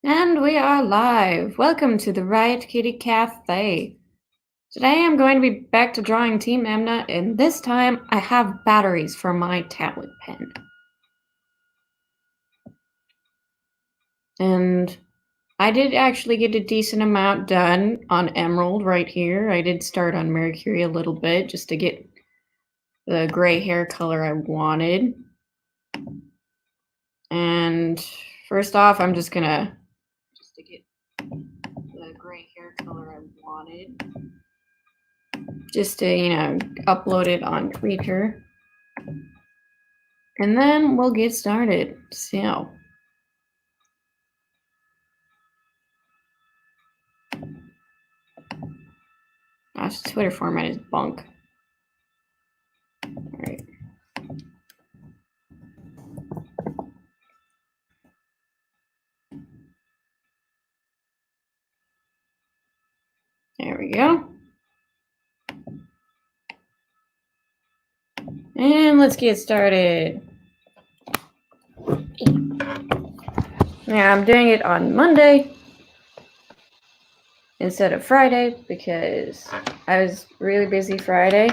And we are live. Welcome to the Riot Kitty Cafe. Today I'm going to be back to drawing Team EMNA, and this time I have batteries for my tablet pen. And I did actually get a decent amount done on Emerald right here. I did start on Mercury a little bit just to get the gray hair color I wanted. And first off, I'm just gonna get the gray hair color I wanted. Just to, upload it on Twitter. And then we'll get started. So, gosh, Twitter format is bunk. All right. There we go. And let's get started. Yeah, I'm doing it on Monday instead of Friday because I was really busy Friday.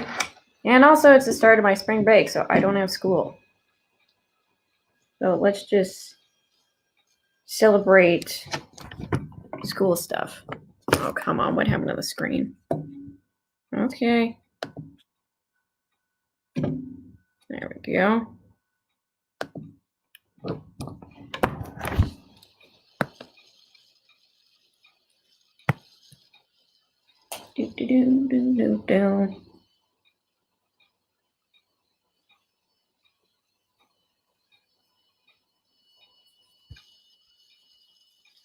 And also it's the start of my spring break, so I don't have school. So let's just celebrate school stuff. Oh, come on. What happened to the screen? Okay. There we go. Do.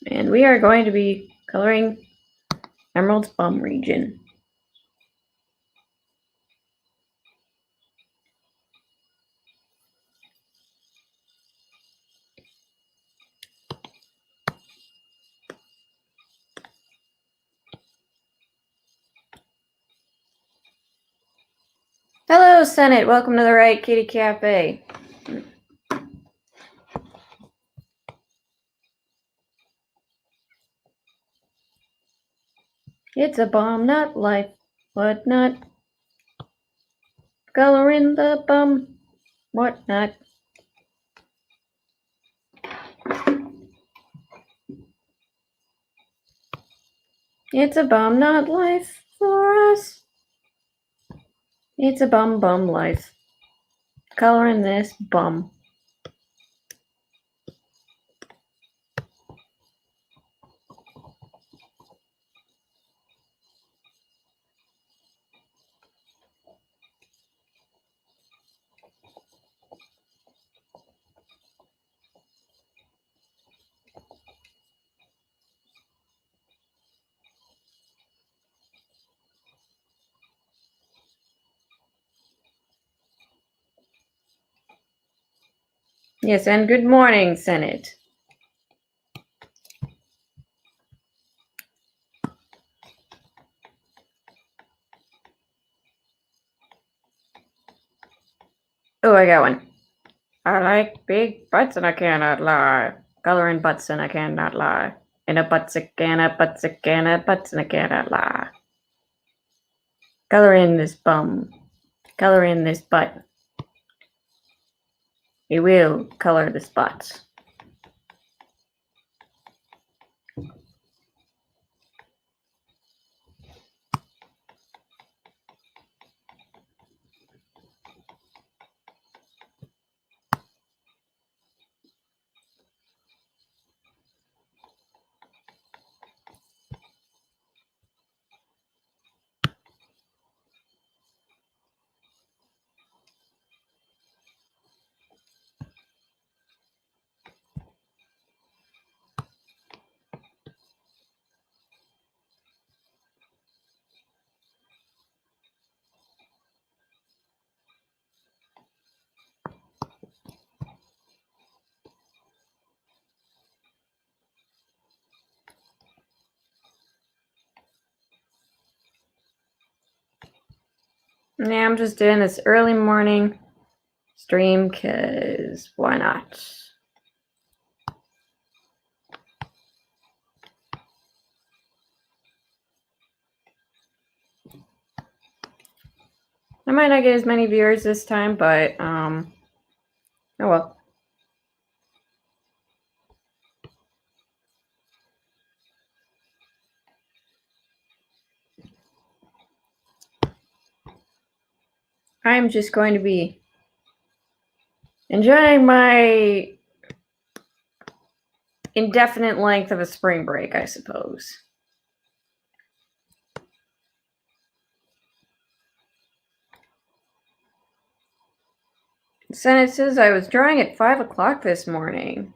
And we are going to be coloring Emerald's bum region. Hello, Senate. Welcome to the Riot Kitty Cafe. It's a bomb, not life. What not? Coloring the bum. What not? It's a bum, not life for us. It's a bum life. Coloring this bum. Yes, and good morning, Senate. Oh, I got one. I like big butts and I cannot lie. Coloring butts and I cannot lie. In a butts again, a butts again, a butts and I cannot lie. Coloring this bum. Coloring this butt. We will color the spots. Yeah, I'm just doing this early morning stream because why not? I might not get as many viewers this time, but oh well. I'm just going to be enjoying my indefinite length of a spring break, I suppose. Sentences. I was drawing at 5 o'clock this morning.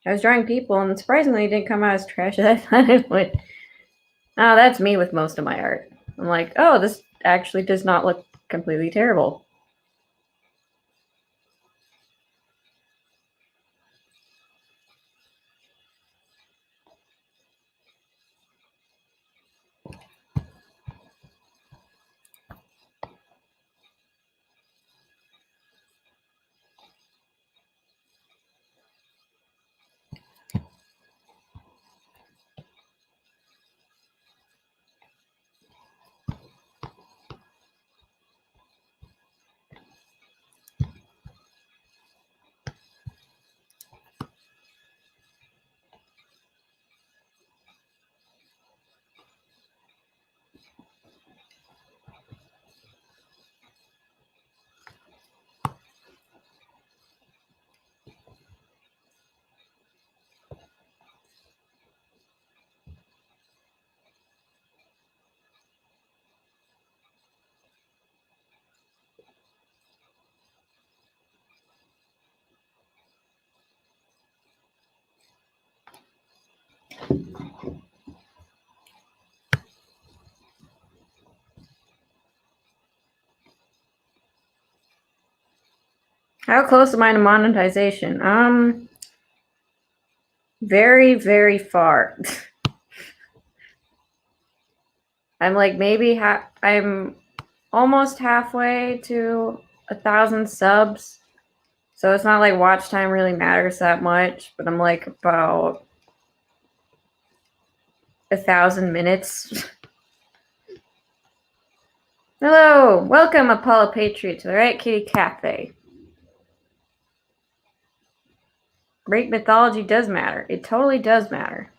I was drawing people, and surprisingly, it didn't come out as trash as I thought it would. Oh, that's me with most of my art. I'm like, oh, this actually does not look completely terrible. How close am I to monetization? Very, very far. I'm like maybe I'm almost halfway to 1,000 subs. So it's not like watch time really matters that much, but I'm like about 1,000 minutes. Hello, welcome Apollo Patriot to the Riot Kitty Cafe. Great mythology does matter. It totally does matter.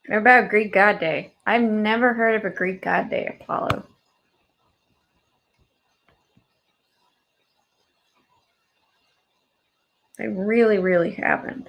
What about Greek God Day? I've never heard of a Greek God Day, Apollo. I really, really haven't.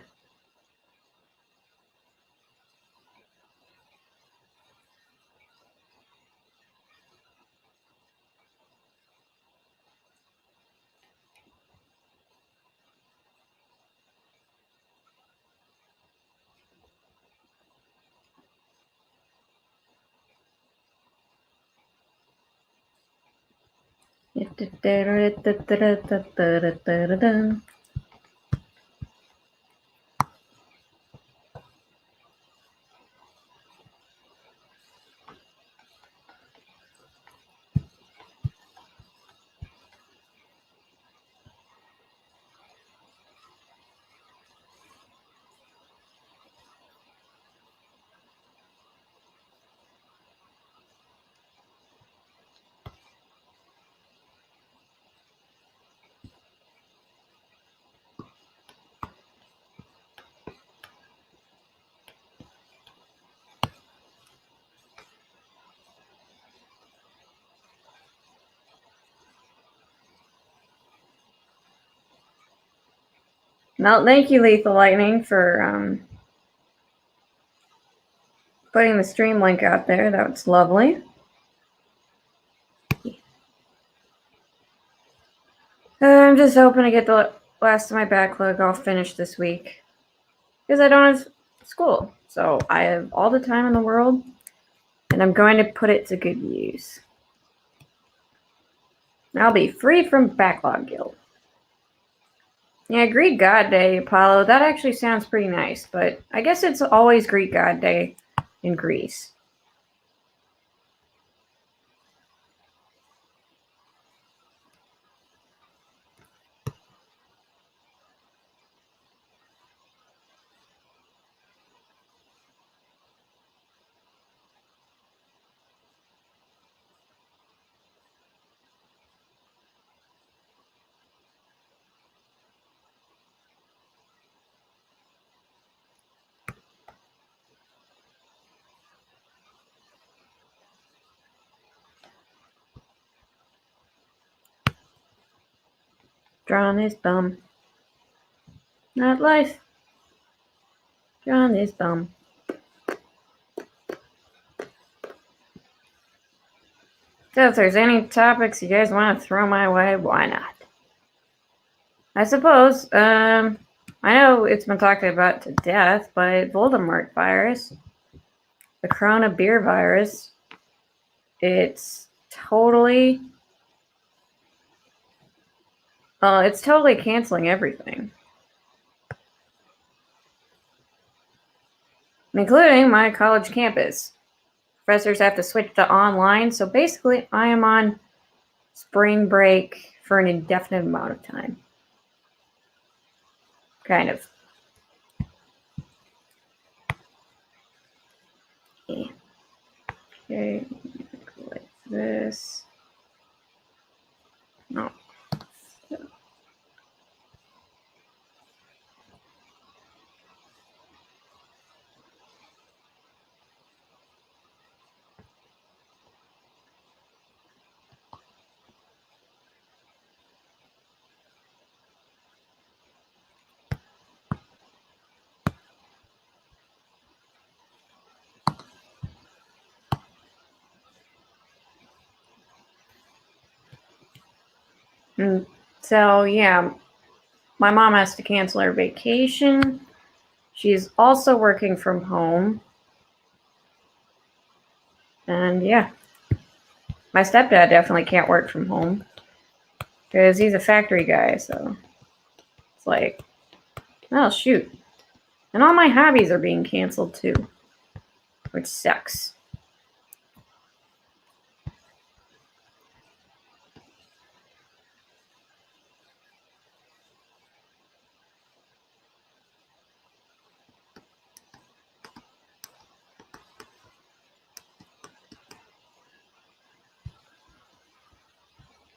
No, thank you, Lethal Lightning, for putting the stream link out there. That was lovely. I'm just hoping to get the last of my backlog all finished this week. Because I don't have school. So I have all the time in the world. And I'm going to put it to good use. I'll be free from backlog guilt. Yeah, Greek God Day, Apollo. That actually sounds pretty nice, but I guess it's always Greek God Day in Greece. Draw on this bum. Not life. Draw on this bum. So if there's any topics you guys want to throw my way, why not? I suppose, I know it's been talked about to death, but Voldemort virus, the Corona beer virus, it's totally canceling everything. Including my college campus. Professors have to switch to online, so basically I am on spring break for an indefinite amount of time. Kind of. Okay, like this. No. So, yeah, my mom has to cancel her vacation. She's also working from home. And, yeah, my stepdad definitely can't work from home because he's a factory guy, so it's like, oh, shoot. And all my hobbies are being canceled, too, which sucks.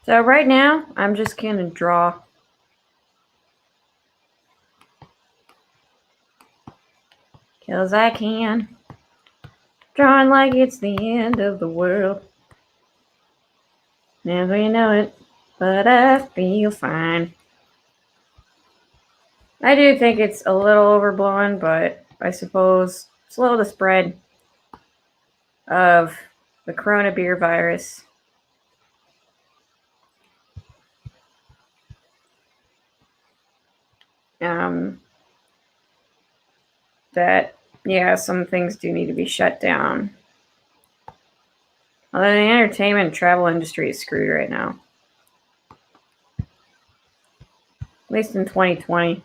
So right now, I'm just going to draw. Because I can. Drawing like it's the end of the world. Never you know it, but I feel fine. I do think it's a little overblown, but I suppose slow the spread of the Corona beer virus. That, yeah, some things do need to be shut down. Although the entertainment and travel industry is screwed right now. At least in 2020.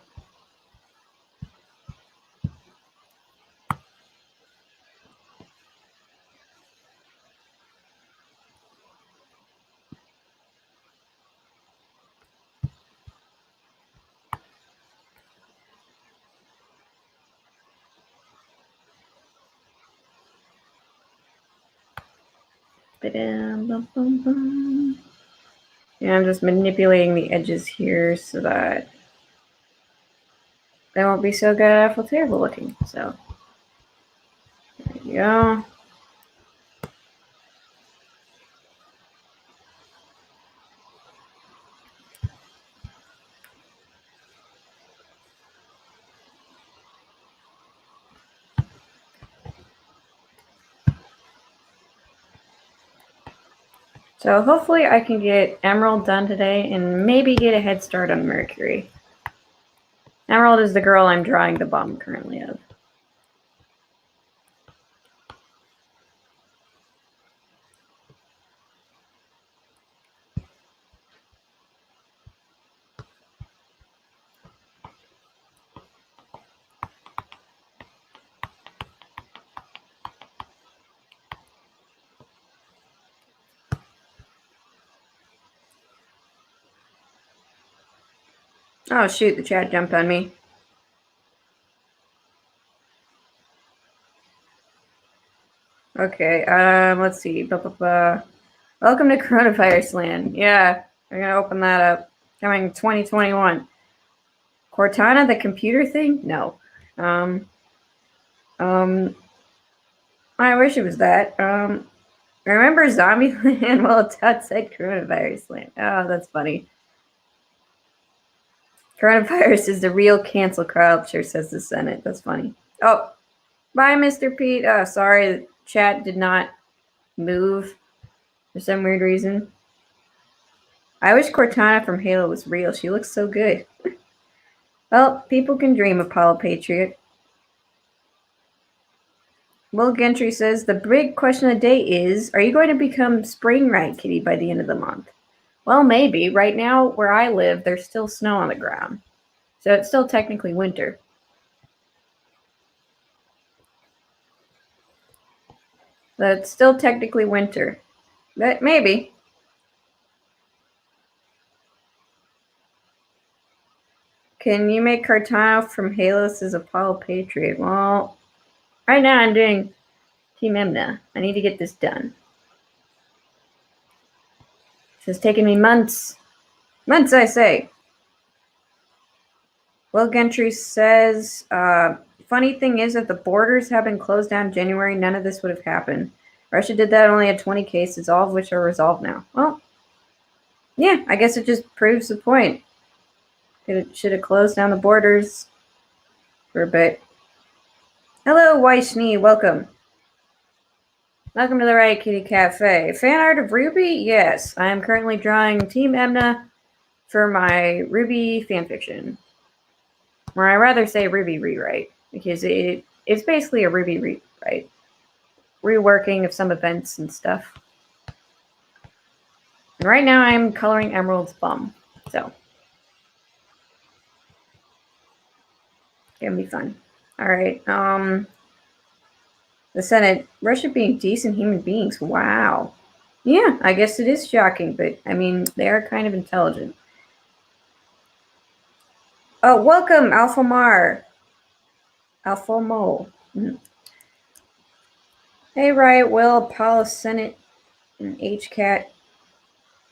Yeah, I'm just manipulating the edges here so that they won't be so god awful terrible looking. So there you go. So hopefully I can get Emerald done today and maybe get a head start on Mercury. Emerald is the girl I'm drawing the bum currently of. Oh shoot, the chat jumped on me. Okay, let's see. Welcome to Coronavirus Land. Yeah, I'm gonna open that up. Coming 2021. Cortana, the computer thing? No. I wish it was that. Remember Zombieland? Well, it's outside Coronavirus Land. Oh, that's funny. Coronavirus is the real cancel culture, says the Senate. That's funny. Oh, bye, Mr. Pete. Oh, sorry, the chat did not move for some weird reason. I wish Cortana from Halo was real. She looks so good. Well, people can dream, Apollo Patriot. Will Gentry says, the big question of the day is, are you going to become spring Riot Kitty by the end of the month? Well, maybe. Right now, where I live, there's still snow on the ground. So it's still technically winter. That's still technically winter. But maybe. Can you make Cortana from Halo as Apollo Patriot? Well, right now I'm doing Team EMNA. I need to get this done. It's taken me months. Months, I say. Will Gentry says, funny thing is, if the borders had been closed down in January, none of this would have happened. Russia did that, only had 20 cases, all of which are resolved now. Well, yeah, I guess it just proves the point. It should have closed down the borders for a bit. Hello, Weishney, welcome. Welcome to the Riot Kitty Cafe. Fan art of RWBY? Yes, I am currently drawing Team EMNA for my RWBY fanfiction. Or I rather say RWBY rewrite, because it's basically a RWBY rewrite. Reworking of some events and stuff. And right now I'm coloring Emerald's bum. So. Gonna be fun. Alright, the Senate, Russia being decent human beings. Wow. Yeah, I guess it is shocking, but I mean, they are kind of intelligent. Oh, welcome, Alpha Mar. Alpha Mo. Mm-hmm. Hey, Riot, Will, Apollo, Senate, and HCat.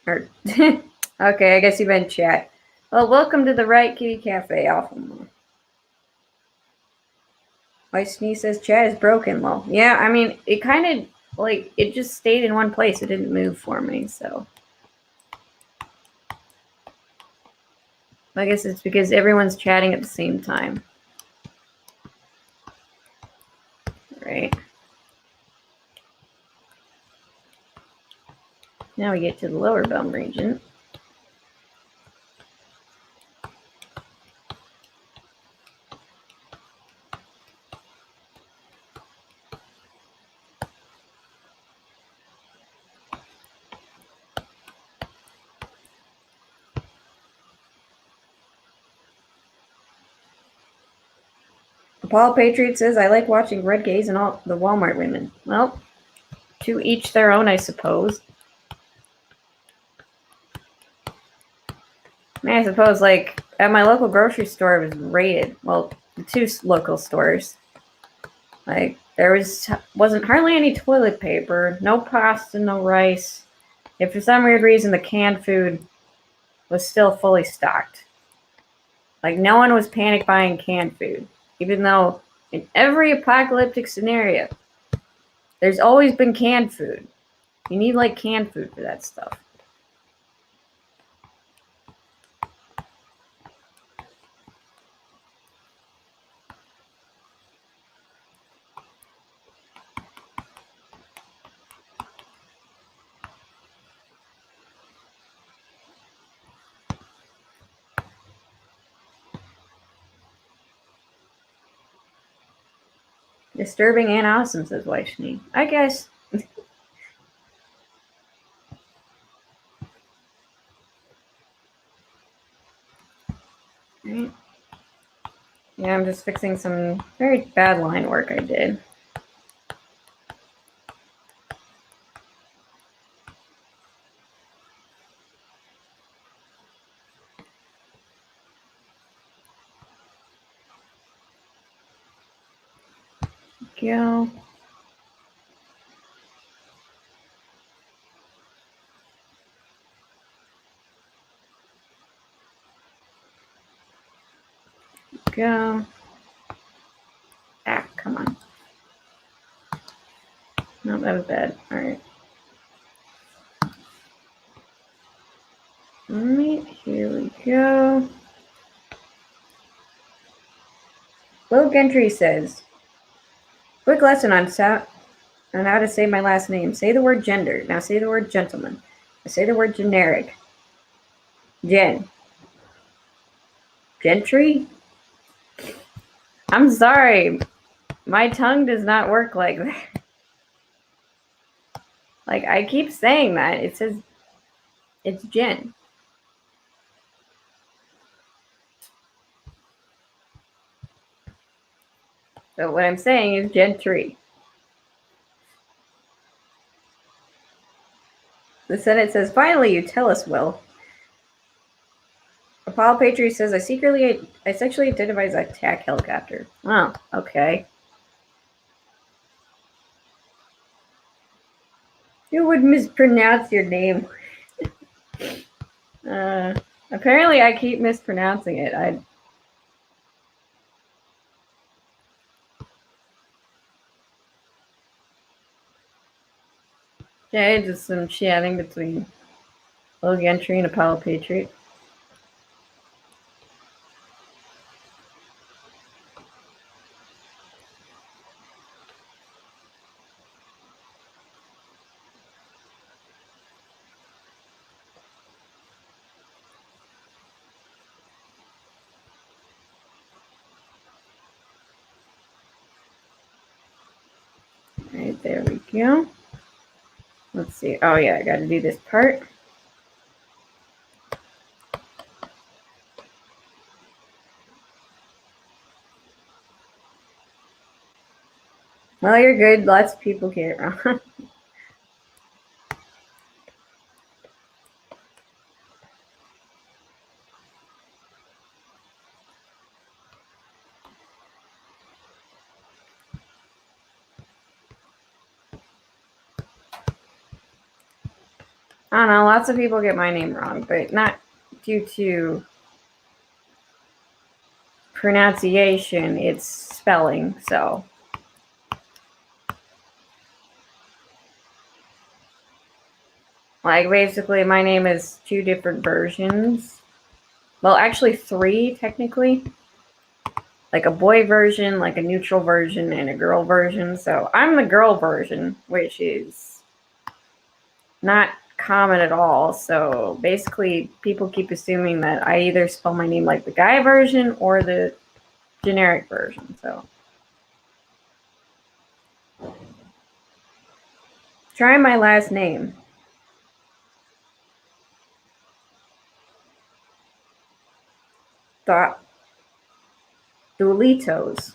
Or, okay, I guess you meant chat. Well, welcome to the Riot Kitty Cafe, Alpha Mo. White says chat is broken. Well, yeah, I mean, it kind of, like, it just stayed in one place. It didn't move for me, so. I guess it's because everyone's chatting at the same time. Right. Now we get to the lower bum region. Paul Patriot says, I like watching red gays and all the Walmart women. Well, to each their own, I suppose. I mean, I suppose, like, at my local grocery store, it was raided. Well, the two local stores. Like, there wasn't hardly any toilet paper, no pasta, no rice. If for some weird reason the canned food was still fully stocked. Like, no one was panic buying canned food. Even though in every apocalyptic scenario, there's always been canned food. You need, like, canned food for that stuff. Disturbing and awesome, says Vaishni. I guess. Right. Yeah, I'm just fixing some very bad line work I did. go. Go. Ah, come on. No, that was bad. All right. All right, here we go. Will Gentry says, quick lesson on how to say my last name. Say the word gender. Now say the word gentleman. Now say the word generic. Gentry? I'm sorry. My tongue does not work like that. Like, I keep saying that. It says it's Jen. So what I'm saying is Gentry. The Senate says, finally, you tell us, Will. Apollo Patriot says, I sexually identify as a attack helicopter. Oh, okay. Who would mispronounce your name? Apparently I keep mispronouncing it. Okay, just some chatting between Will Gentry and Apollo Patriot. Alright, there we go. Let's see. Oh yeah, I gotta do this part. Well, you're good. Lots of people get it wrong. I don't know. Lots of people get my name wrong, but not due to pronunciation. It's spelling. So, like, basically, my name is 2 different versions. Well, actually 3, technically. Like a boy version, like a neutral version, and a girl version. So I'm the girl version, which is not common at all. So basically, people keep assuming that I either spell my name like the guy version or the generic version. So try my last name. Dolitos.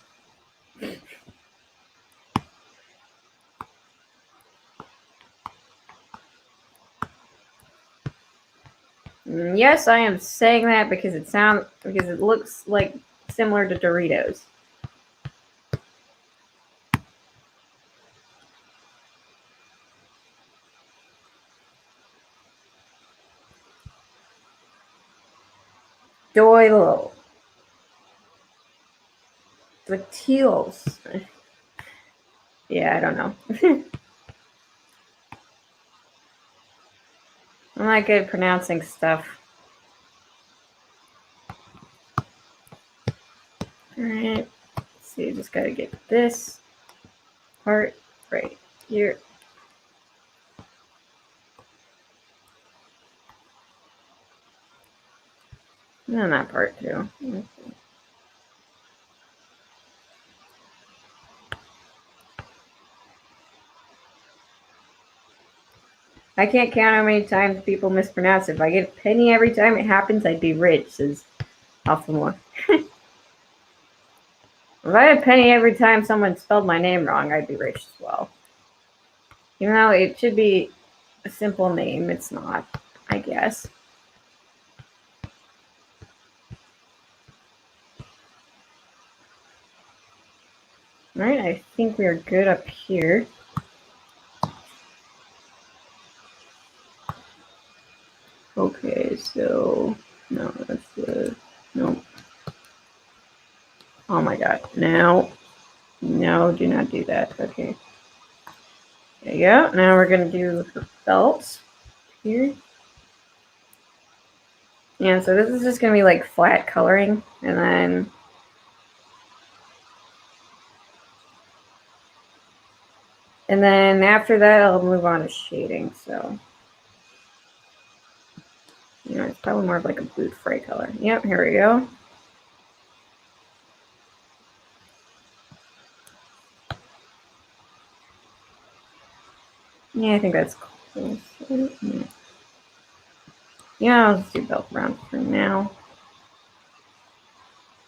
Yes, I am saying that because it looks like similar to Doritos. Doilo. The teals. Yeah, I don't know. I'm not good at pronouncing stuff. Alright. Let's see, just gotta get this part right here. And that part too. I can't count how many times people mispronounce it. If I get a penny every time it happens, I'd be rich, says Alphamore. If I had a penny every time someone spelled my name wrong, I'd be rich as well. Even though it should be a simple name, it's not, I guess. All right, I think we are good up here. Okay, so no, that's the no. Oh my god, no, do not do that. Okay, there you go. Now we're gonna do her belts here. Yeah, so this is just gonna be like flat coloring, and then after that I'll move on to shading. So it's probably more of like a boot fray color. Yep, here we go. Yeah, I think that's cool. Yeah, I'll just do belt brown for now.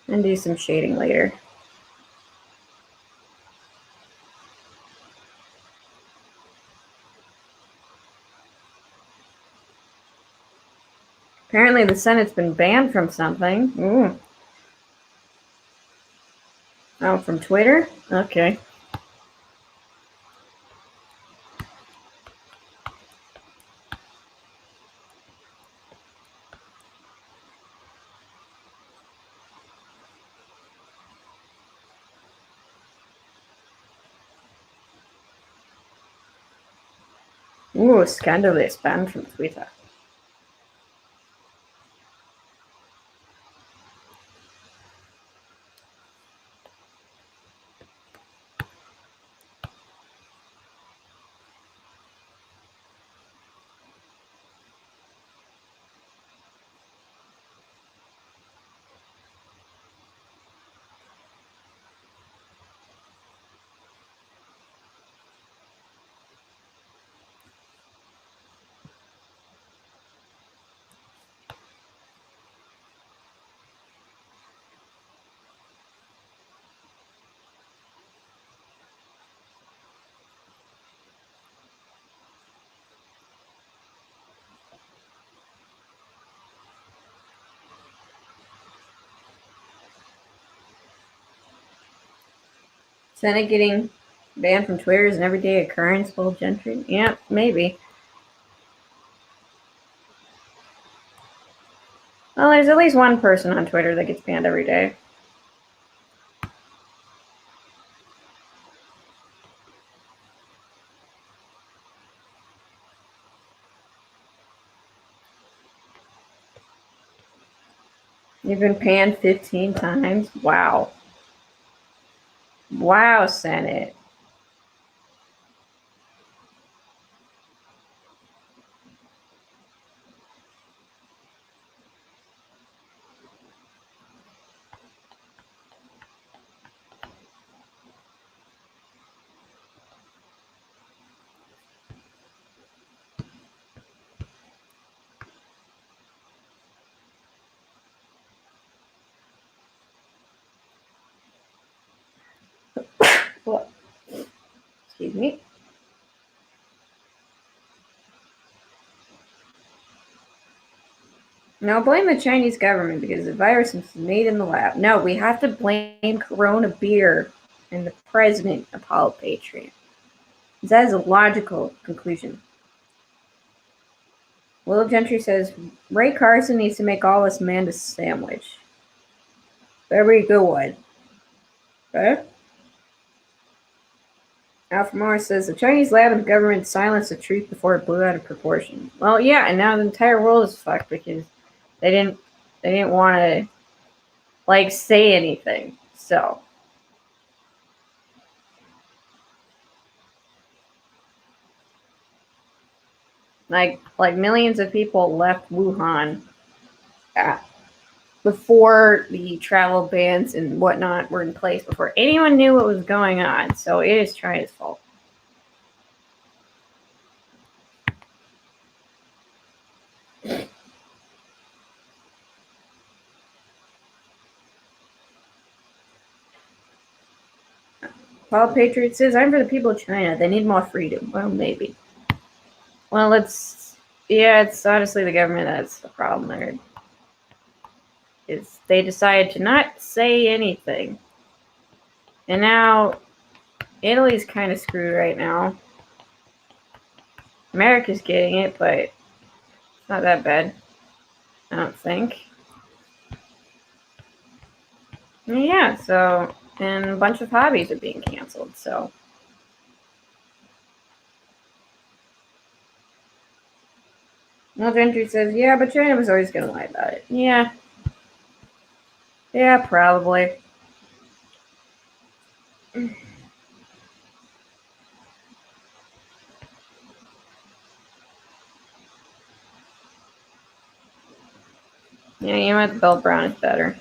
And do some shading later. Apparently the Senate's been banned from something. Ooh. Oh, from Twitter? Okay. Ooh, scandalous, banned from Twitter. Senate getting banned from Twitter is an everyday occurrence, full gentry? Yeah, maybe. Well, there's at least one person on Twitter that gets banned every day. You've been banned 15 times? Wow. Wow, Senate. What? Excuse me. No, blame the Chinese government because the virus was made in the lab. No, we have to blame Corona beer and the president, Apollo Patriot. That is a logical conclusion. Will Gentry says, Ray Carson needs to make all us man a sandwich. Very good one. Okay? Alpha Morris says, the Chinese lab and the government silenced the truth before it blew out of proportion. Well, yeah, and now the entire world is fucked because they didn't want to, like, say anything. So. Like millions of people left Wuhan before the travel bans and whatnot were in place, before anyone knew what was going on. So it is China's fault. Paul Patriot says, I'm for the people of China. They need more freedom. Well, maybe. Well, it's honestly the government that's the problem there. They decided to not say anything. And now Italy's kind of screwed right now. America's getting it, but it's not that bad, I don't think. Yeah, so, and a bunch of hobbies are being canceled, so. Well, Gentry says, yeah, but China was always going to lie about it. Yeah. Yeah, probably. Yeah, you know what? The Bell Brown is better.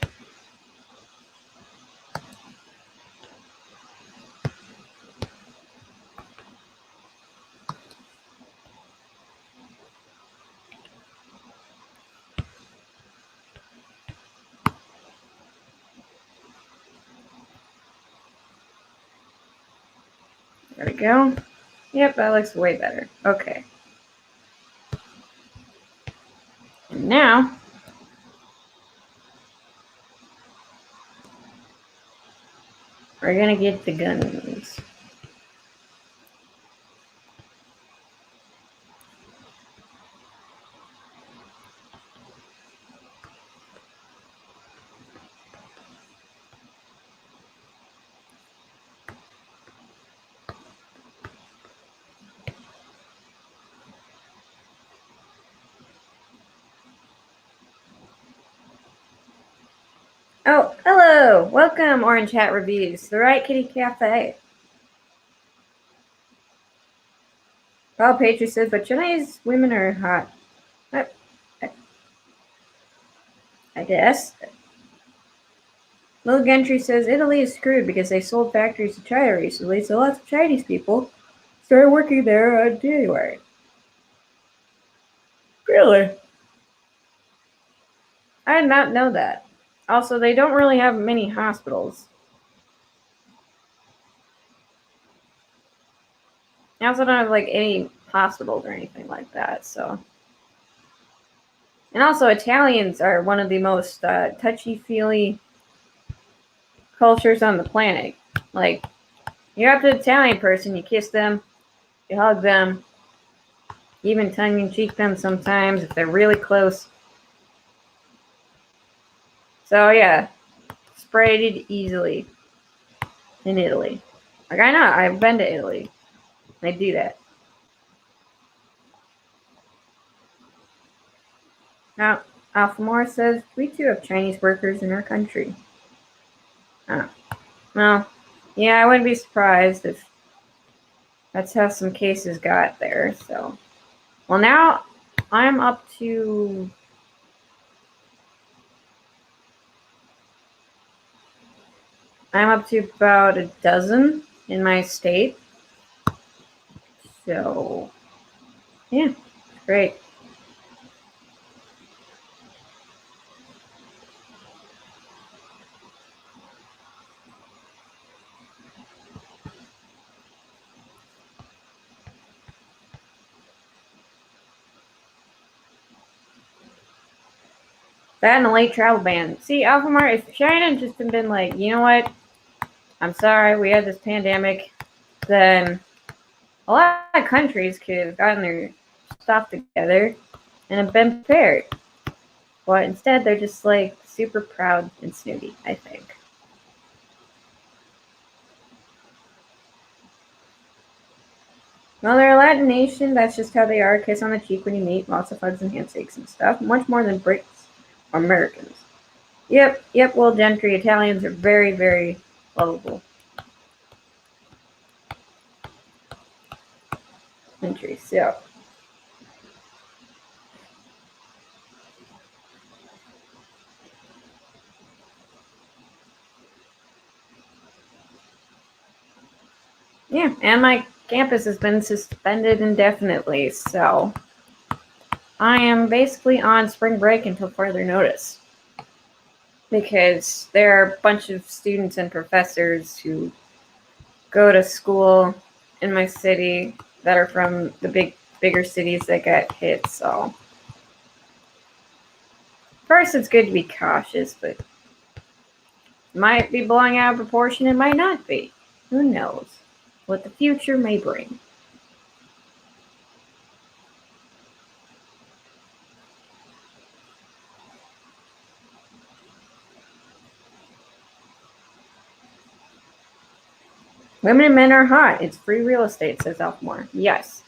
There we go. Yep, that looks way better. Okay. And now, we're going to get the guns. Oh, hello! Welcome, Orange Hat Reviews, the Riot Kitty Cafe. Paul Patriot says, but Chinese women are hot. I guess. Little Gentry says, Italy is screwed because they sold factories to China recently, so lots of Chinese people started working there in January. Really? I did not know that. Also, they don't really have many hospitals. They also don't have, like, any hospitals or anything like that, so. And also, Italians are one of the most touchy-feely cultures on the planet. Like, you're up to an Italian person, you kiss them, you hug them, even tongue-in-cheek them sometimes if they're really close. So, yeah, spreaded easily in Italy. Like, I know, I've been to Italy. They do that. Now, Alphamore says, we too have Chinese workers in our country. Well, yeah, I wouldn't be surprised if that's how some cases got there, so. Well, now I'm up to about a dozen in my state. So, yeah, great. That and a late travel ban. See, Alphamart, if China had just been like, you know what? I'm sorry, we had this pandemic, then a lot of countries could have gotten their stuff together and have been prepared. But instead, they're just like super proud and snooty, I think. Well, they're a Latin nation. That's just how they are. Kiss on the cheek when you meet. Lots of hugs and handshakes and stuff. Much more than Brits or Americans. Yep. Well, Gentry, Italians are very, very lovable. Gentry, so. Yeah, and my campus has been suspended indefinitely, so I am basically on spring break until further notice. Because there are a bunch of students and professors who go to school in my city that are from the bigger cities that got hit, so. First, it's good to be cautious, but it might be blowing out of proportion, it might not be. Who knows? what the future may bring. Women and men are hot. It's free real estate, says Elfmore. Yes.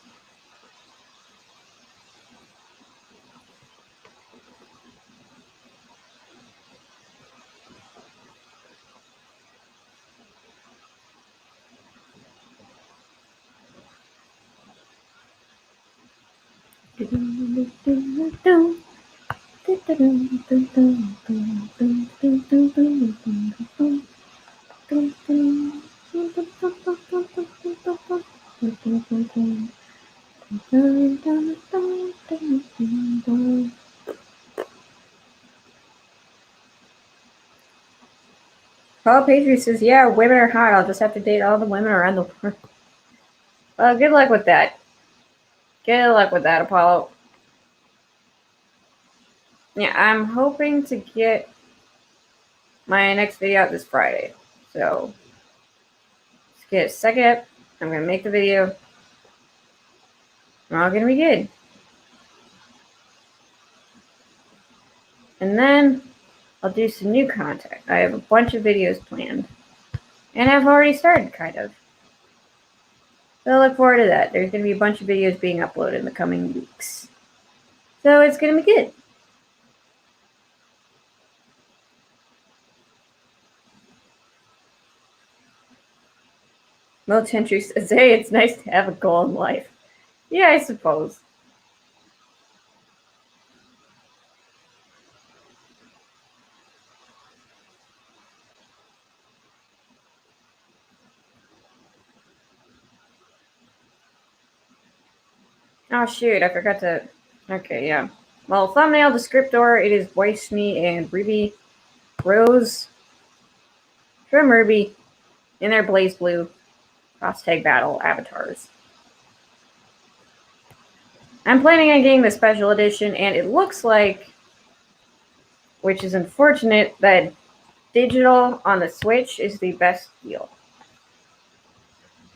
Paul Patriot says, yeah, women are hot. I'll just have to date all the women around the world. Well, good luck with that. Good luck with that, Apollo. Yeah, I'm hoping to get my next video out this Friday. So, let's get a second. I'm going to make the video. We're all going to be good. And then I'll do some new content. I have a bunch of videos planned. And I've already started, kind of. So I look forward to that. There's going to be a bunch of videos being uploaded in the coming weeks. So it's going to be good. Mo Gentry says, hey, it's nice to have a goal in life. Yeah, I suppose. Oh, shoot, I forgot to... Okay, yeah. Well, thumbnail, descriptor, it is Voiceme and RWBY, Rose, RWBY, in their Blaze Blue cross tag battle avatars. I'm planning on getting the special edition, and it looks like, which is unfortunate, that digital on the Switch is the best deal.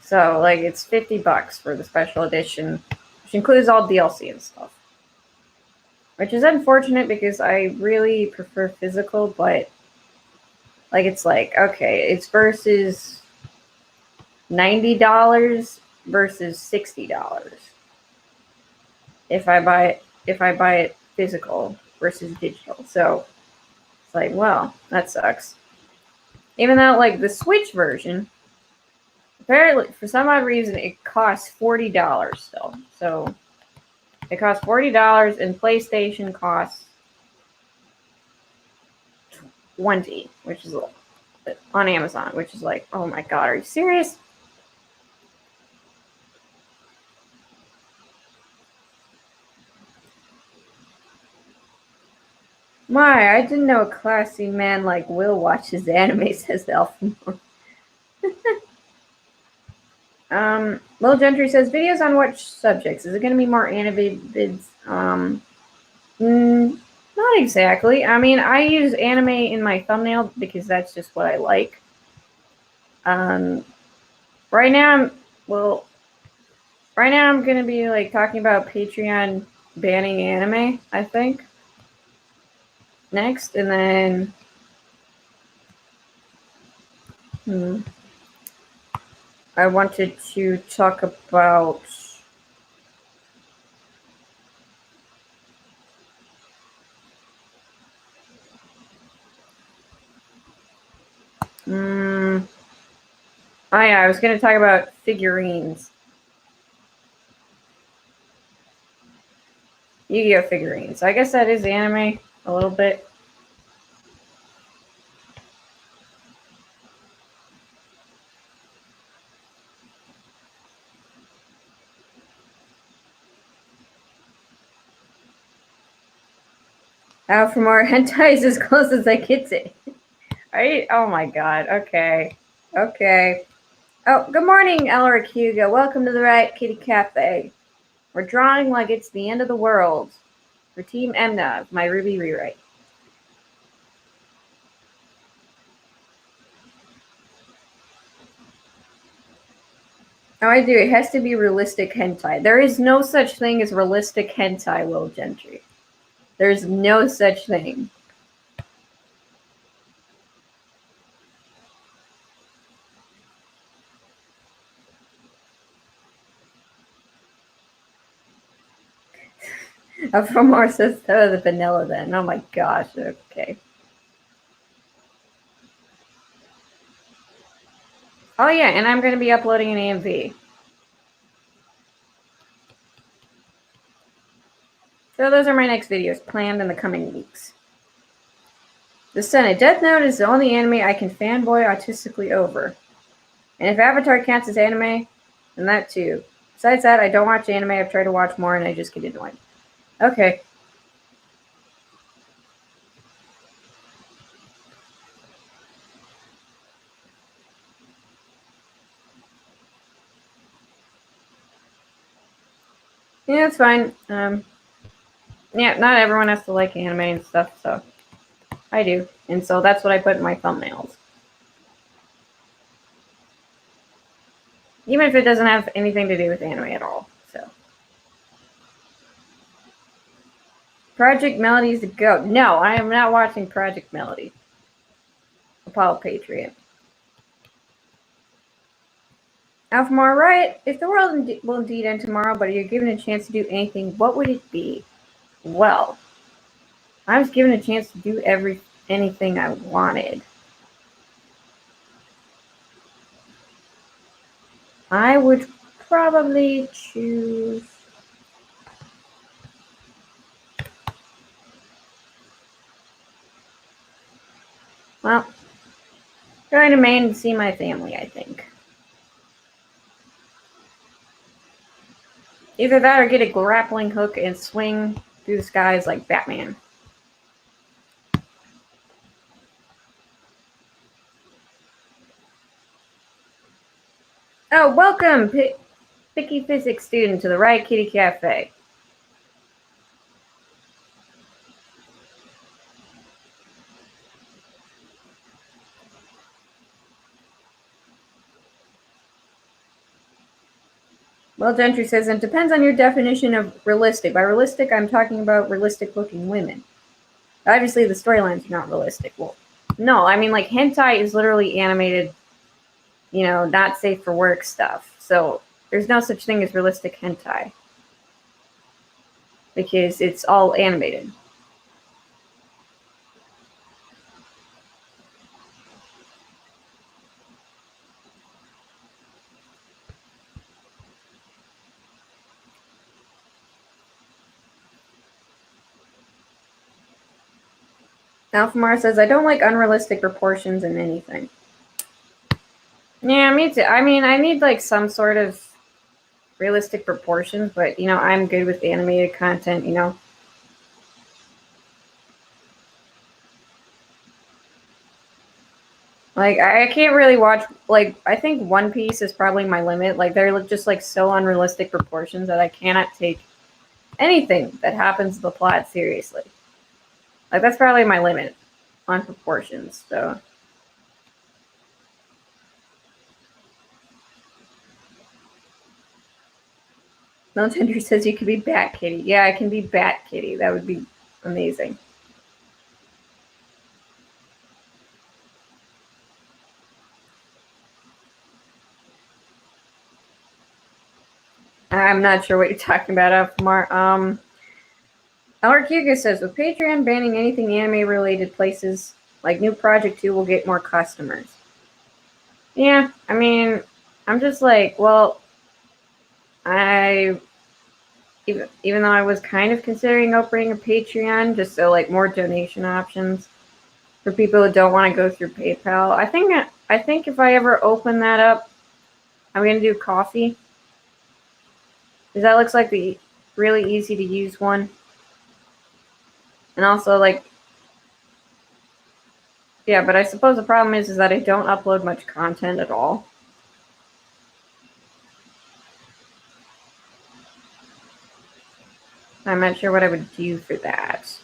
So, like, it's $50 for the special edition, which includes all DLC and stuff. Which is unfortunate because I really prefer physical, but, like, it's like, okay, it's versus $90 versus $60 if I buy it physical versus digital. So it's like, well, that sucks. Even though, like, the Switch version, apparently for some odd reason it costs $40 still. So it costs $40 and PlayStation costs $20, which is on Amazon, which is like, oh my god, are you serious? My, I didn't know a classy man like Will watches anime, says the Elfmore. Lil Gentry says, videos on what subjects? Is it going to be more anime vids? Not exactly. I mean, I use anime in my thumbnail because that's just what I like. Right now I'm going to be like talking about Patreon banning anime, I think. Next, and then I wanted to talk about oh yeah, I was going to talk about figurines. Yu-Gi-Oh figurines. I guess that is anime a little bit. Out for more hentai is as close as I get to. Oh my god. Okay. Okay. Oh, good morning, Elric Hugo. Welcome to the Riot Kitty Cafe. We're drawing like it's the end of the world for Team EMNA, my RWBY rewrite. Oh, I do. It has to be realistic hentai. There is no such thing as realistic hentai, Will Gentry. There's no such thing. From our sister, the vanilla then. Oh my gosh, okay. Oh yeah, and I'm going to be uploading an AMV. So those are my next videos planned in the coming weeks. The Senate. Death Note is the only anime I can fanboy autistically over. And if Avatar counts as anime, then that too. Besides that, I don't watch anime. I've tried to watch more and I just get annoyed. Okay. Yeah, it's fine. Yeah, not everyone has to like anime and stuff, so I do. And so that's what I put in my thumbnails. Even if it doesn't have anything to do with anime at all. So Project Melody is the GOAT. No, I am not watching Project Melody. Apollo Patriot. Alphamore, Riot, if the world will indeed end tomorrow, but you're given a chance to do anything, what would it be? Well, I was given a chance to do anything I wanted. I would probably choose... Well, going to Maine to see my family, I think. Either that or get a grappling hook and swing through the skies like Batman. Oh, welcome, Picky Physics student, to the Riot Kitty Cafe. Well, Gentry says, it depends on your definition of realistic. By realistic, I'm talking about realistic-looking women. Obviously, the storylines are not realistic. Well, no, I mean, like, hentai is literally animated, you know, not safe for work stuff. So there's no such thing as realistic hentai. Because it's all animated. Alphamar says, I don't like unrealistic proportions in anything. Yeah, me too. I mean, I need, like, some sort of realistic proportions, but, you know, I'm good with animated content, you know. Like, I can't really watch, like, I think One Piece is probably my limit. Like, they're just, like, so unrealistic proportions that I cannot take anything that happens to the plot seriously. Like, that's probably my limit on proportions, so. Militender says you could be Bat Kitty. Yeah, I can be Bat Kitty. That would be amazing. I'm not sure what you're talking about, Alphamar. Alec Hugo says, with Patreon banning anything anime-related, places like New Project 2 will get more customers. Yeah, I mean, I'm just like, well, even though I was kind of considering opening a Patreon, just so, like, more donation options for people who don't want to go through PayPal. I think if I ever open that up, I'm going to do coffee. Because that looks like the really easy to use one. And also, like, yeah, but I suppose the problem is that I don't upload much content at all. I'm not sure what I would do for that.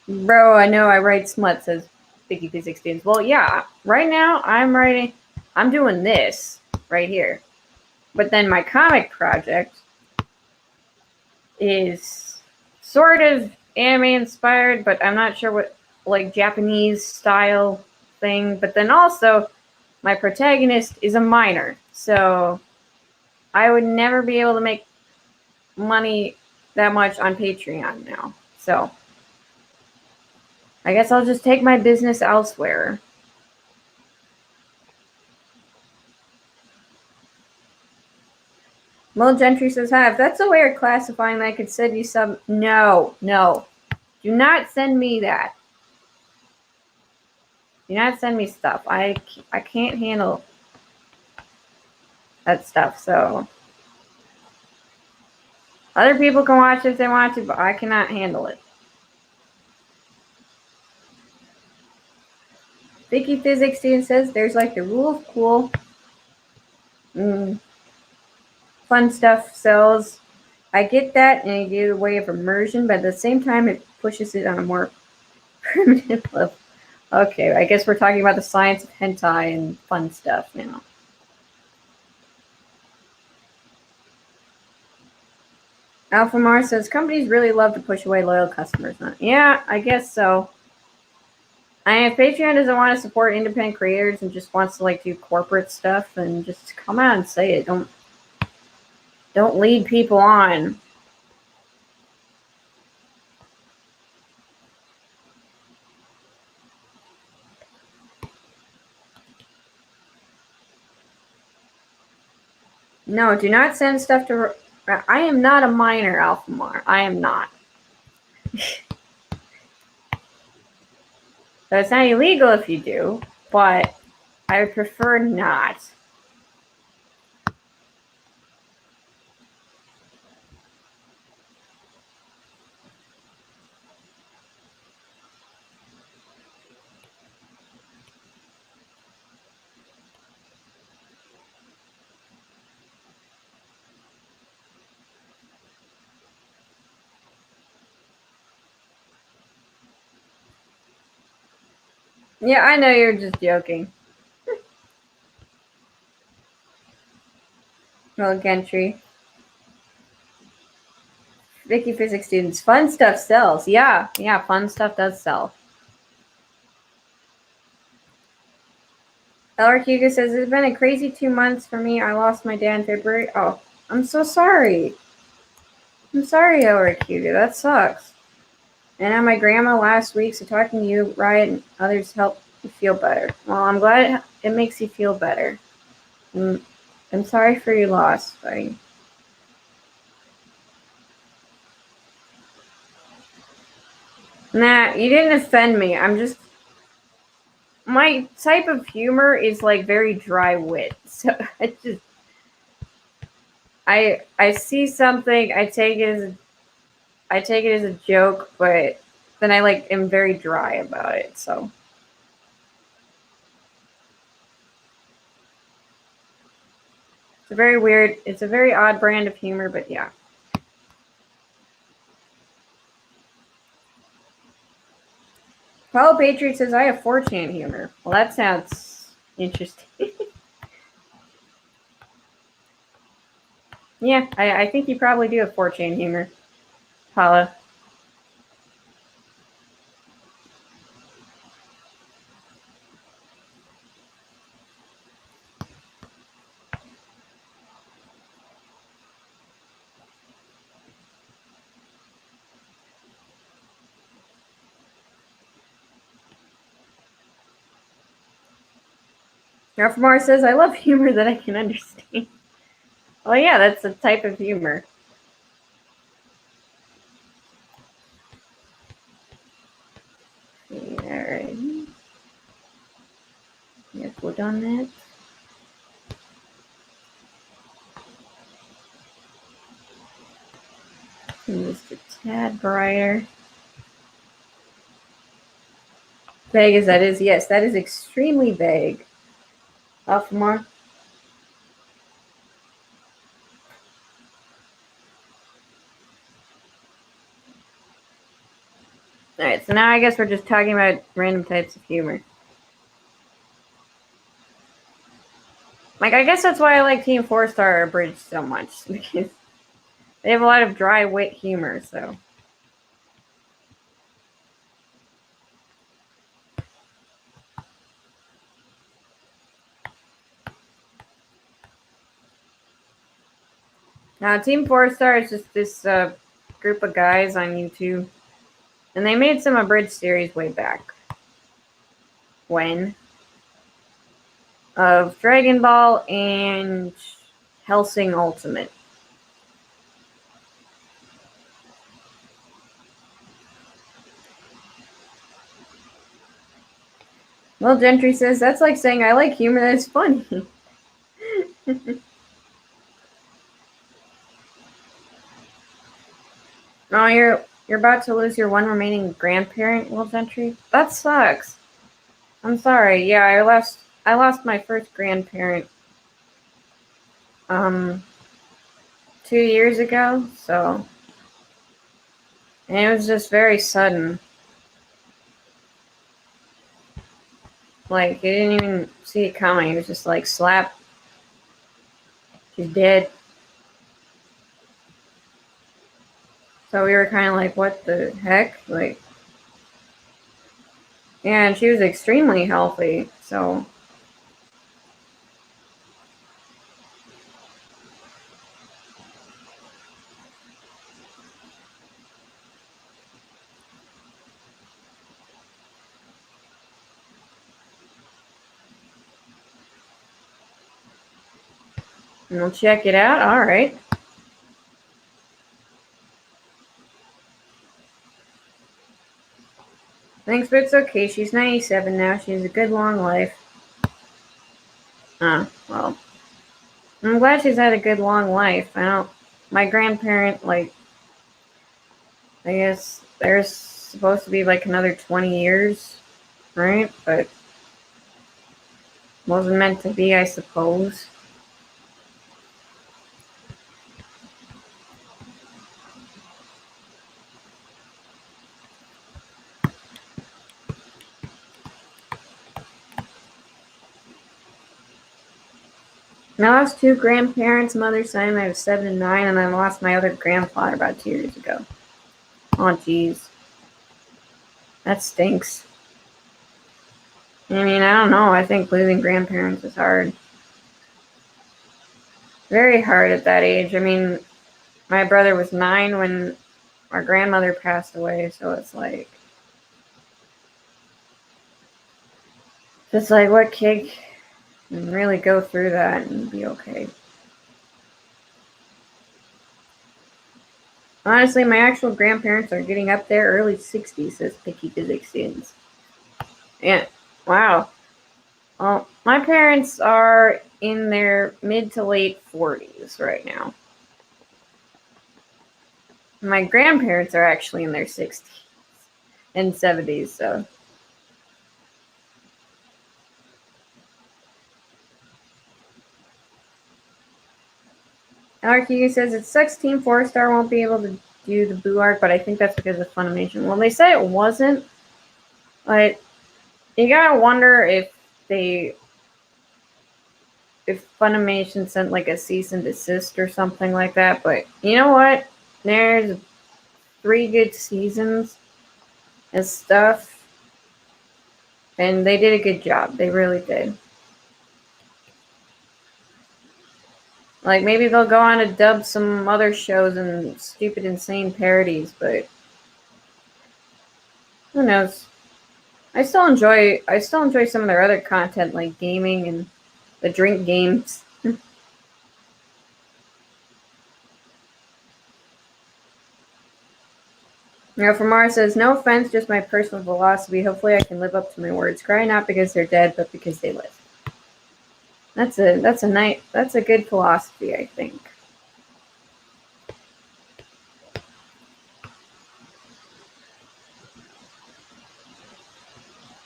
Bro, I know I write smut, says Vicky P16. Well, yeah, right now I'm doing this right here. But then my comic project is sort of anime inspired, but I'm not sure what, like, Japanese style thing. But then also, my protagonist is a minor, so I would never be able to make money that much on Patreon now. So I guess I'll just take my business elsewhere. Mo Gentry says, hi, if that's a way of classifying that, I could send you some. No. Do not send me that. Do not send me stuff. I can't handle that stuff, so other people can watch if they want to, but I cannot handle it. Vicky Physics student says there's like the rule of cool. Fun stuff sells. I get that in a way of immersion, but at the same time, it pushes it on a more primitive level. Okay, I guess we're talking about the science of hentai and fun stuff now. Alpha Mars says companies really love to push away loyal customers. Yeah, I guess so. If Patreon doesn't want to support independent creators and just wants to like do corporate stuff, then just come out and say it. Don't lead people on. No, do not send stuff to. I am not a minor, Alphamar. I am not. So it's not illegal if you do, but I would prefer not. Yeah, I know you're just joking. Well, Gentry. Vicky Physics students. Fun stuff sells. Yeah, fun stuff does sell. Elric Hugo says, it's been a crazy 2 months for me. I lost my dad in February. Oh, I'm so sorry. I'm sorry, Elric Hugo. That sucks. And now my grandma last week, so talking to you, Riot, and others helped me feel better. Well, I'm glad it makes you feel better. I'm sorry for your loss, buddy. Nah, you didn't offend me. I'm just... My type of humor is like very dry wit. So it's just... I see something, I take it as a joke, but then I like am very dry about it, so... It's a very weird, it's a very odd brand of humor, but yeah. Paulo Patriot says, I have 4chan humor. Well, that sounds interesting. Yeah, I think you probably do have 4chan humor, Paula. Ralph says, I love humor that I can understand. Well, yeah, that's a type of humor. Alright. Yeah, put on that. Just a tad brighter. Vague as that is, yes, that is extremely vague. Alphamar. Alright, so now I guess we're just talking about random types of humor. Like, I guess that's why I like Team 4-Star Abridged so much, because they have a lot of dry wit humor, so. Now, Team 4-Star is just this group of guys on YouTube, and they made some abridged series way back when of Dragon Ball and Hellsing Ultimate. Well, Gentry says, that's like saying I like humor that's funny. Oh, you're about to lose your one remaining grandparent, Will Gentry? That sucks. I'm sorry. Yeah, I lost my first grandparent 2 years ago, so, and it was just very sudden. Like, you didn't even see it coming. It was just like, slap. She's dead. So we were kind of like, what the heck? Like, yeah, and she was extremely healthy, so. And we'll check it out. All right. Thanks, but it's okay. She's 97 now. She has a good long life. Well. I'm glad she's had a good long life. My grandparent, like, I guess there's supposed to be like another 20 years, right? But wasn't meant to be, I suppose. I lost 2 grandparents, mother's side. I was 7 and 9, and I lost my other grandfather about 2 years ago. Oh, geez. That stinks. I mean, I don't know. I think losing grandparents is hard. Very hard at that age. I mean, my brother was 9 when our grandmother passed away, so it's like, what kid can really go through that and be okay? Honestly, my actual grandparents are getting up there, early 60s, says Picky Physics students. Yeah, wow. Well, my parents are in their mid to late 40s right now. My grandparents are actually in their 60s and 70s, so. RQ says it sucks Team 4-Star won't be able to do the Boo arc, but I think that's because of Funimation. Well, they said it wasn't, but you gotta wonder if Funimation sent like a cease and desist or something like that. But you know what? There's 3 good seasons and stuff, and they did a good job. They really did. Like, maybe they'll go on to dub some other shows and stupid, insane parodies, but who knows? I still enjoy some of their other content, like gaming and the drink games. Mara says, no offense, just my personal philosophy. Hopefully I can live up to my words. Cry not because they're dead, but because they live. That's a good philosophy, I think.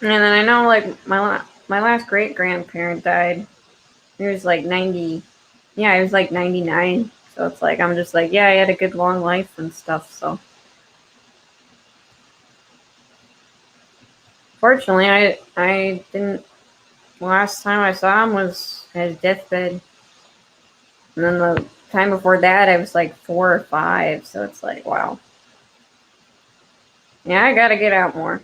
And then I know, like, my last great grandparent died. He was like 90. Yeah, he was like 99. So it's like, I'm just like, yeah, he had a good long life and stuff, so. Fortunately, I didn't. Last time I saw him was at his deathbed, and then the time before that, I was like 4 or 5. So it's like, wow. Yeah, I gotta get out more.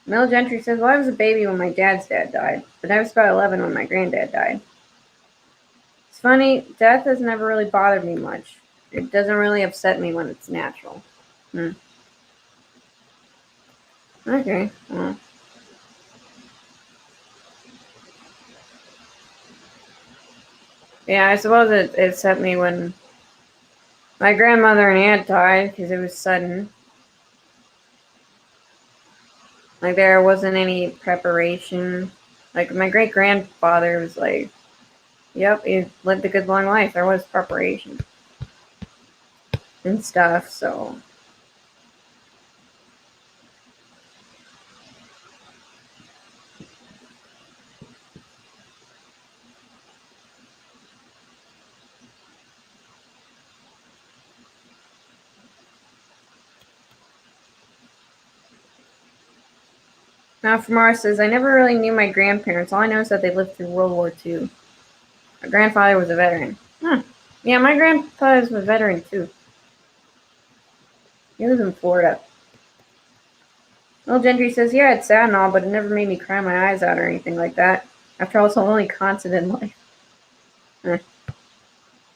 Mel Gentry says, well, I was a baby when my dad's dad died, but I was about 11 when my granddad died. It's funny, death has never really bothered me much. It doesn't really upset me when it's natural. Okay, well. Yeah, I suppose it upset me when my grandmother and aunt died because it was sudden. Like, there wasn't any preparation. Like, my great-grandfather was like, yep, he lived a good long life. There was preparation and stuff, so. Now, Famara says, I never really knew my grandparents. All I know is that they lived through World War II. My grandfather was a veteran. Huh. Yeah, my grandpa was a veteran, too. He lives in Florida. Little Gentry says, yeah, it's sad and all, but it never made me cry my eyes out or anything like that. After all, it's the only constant in life.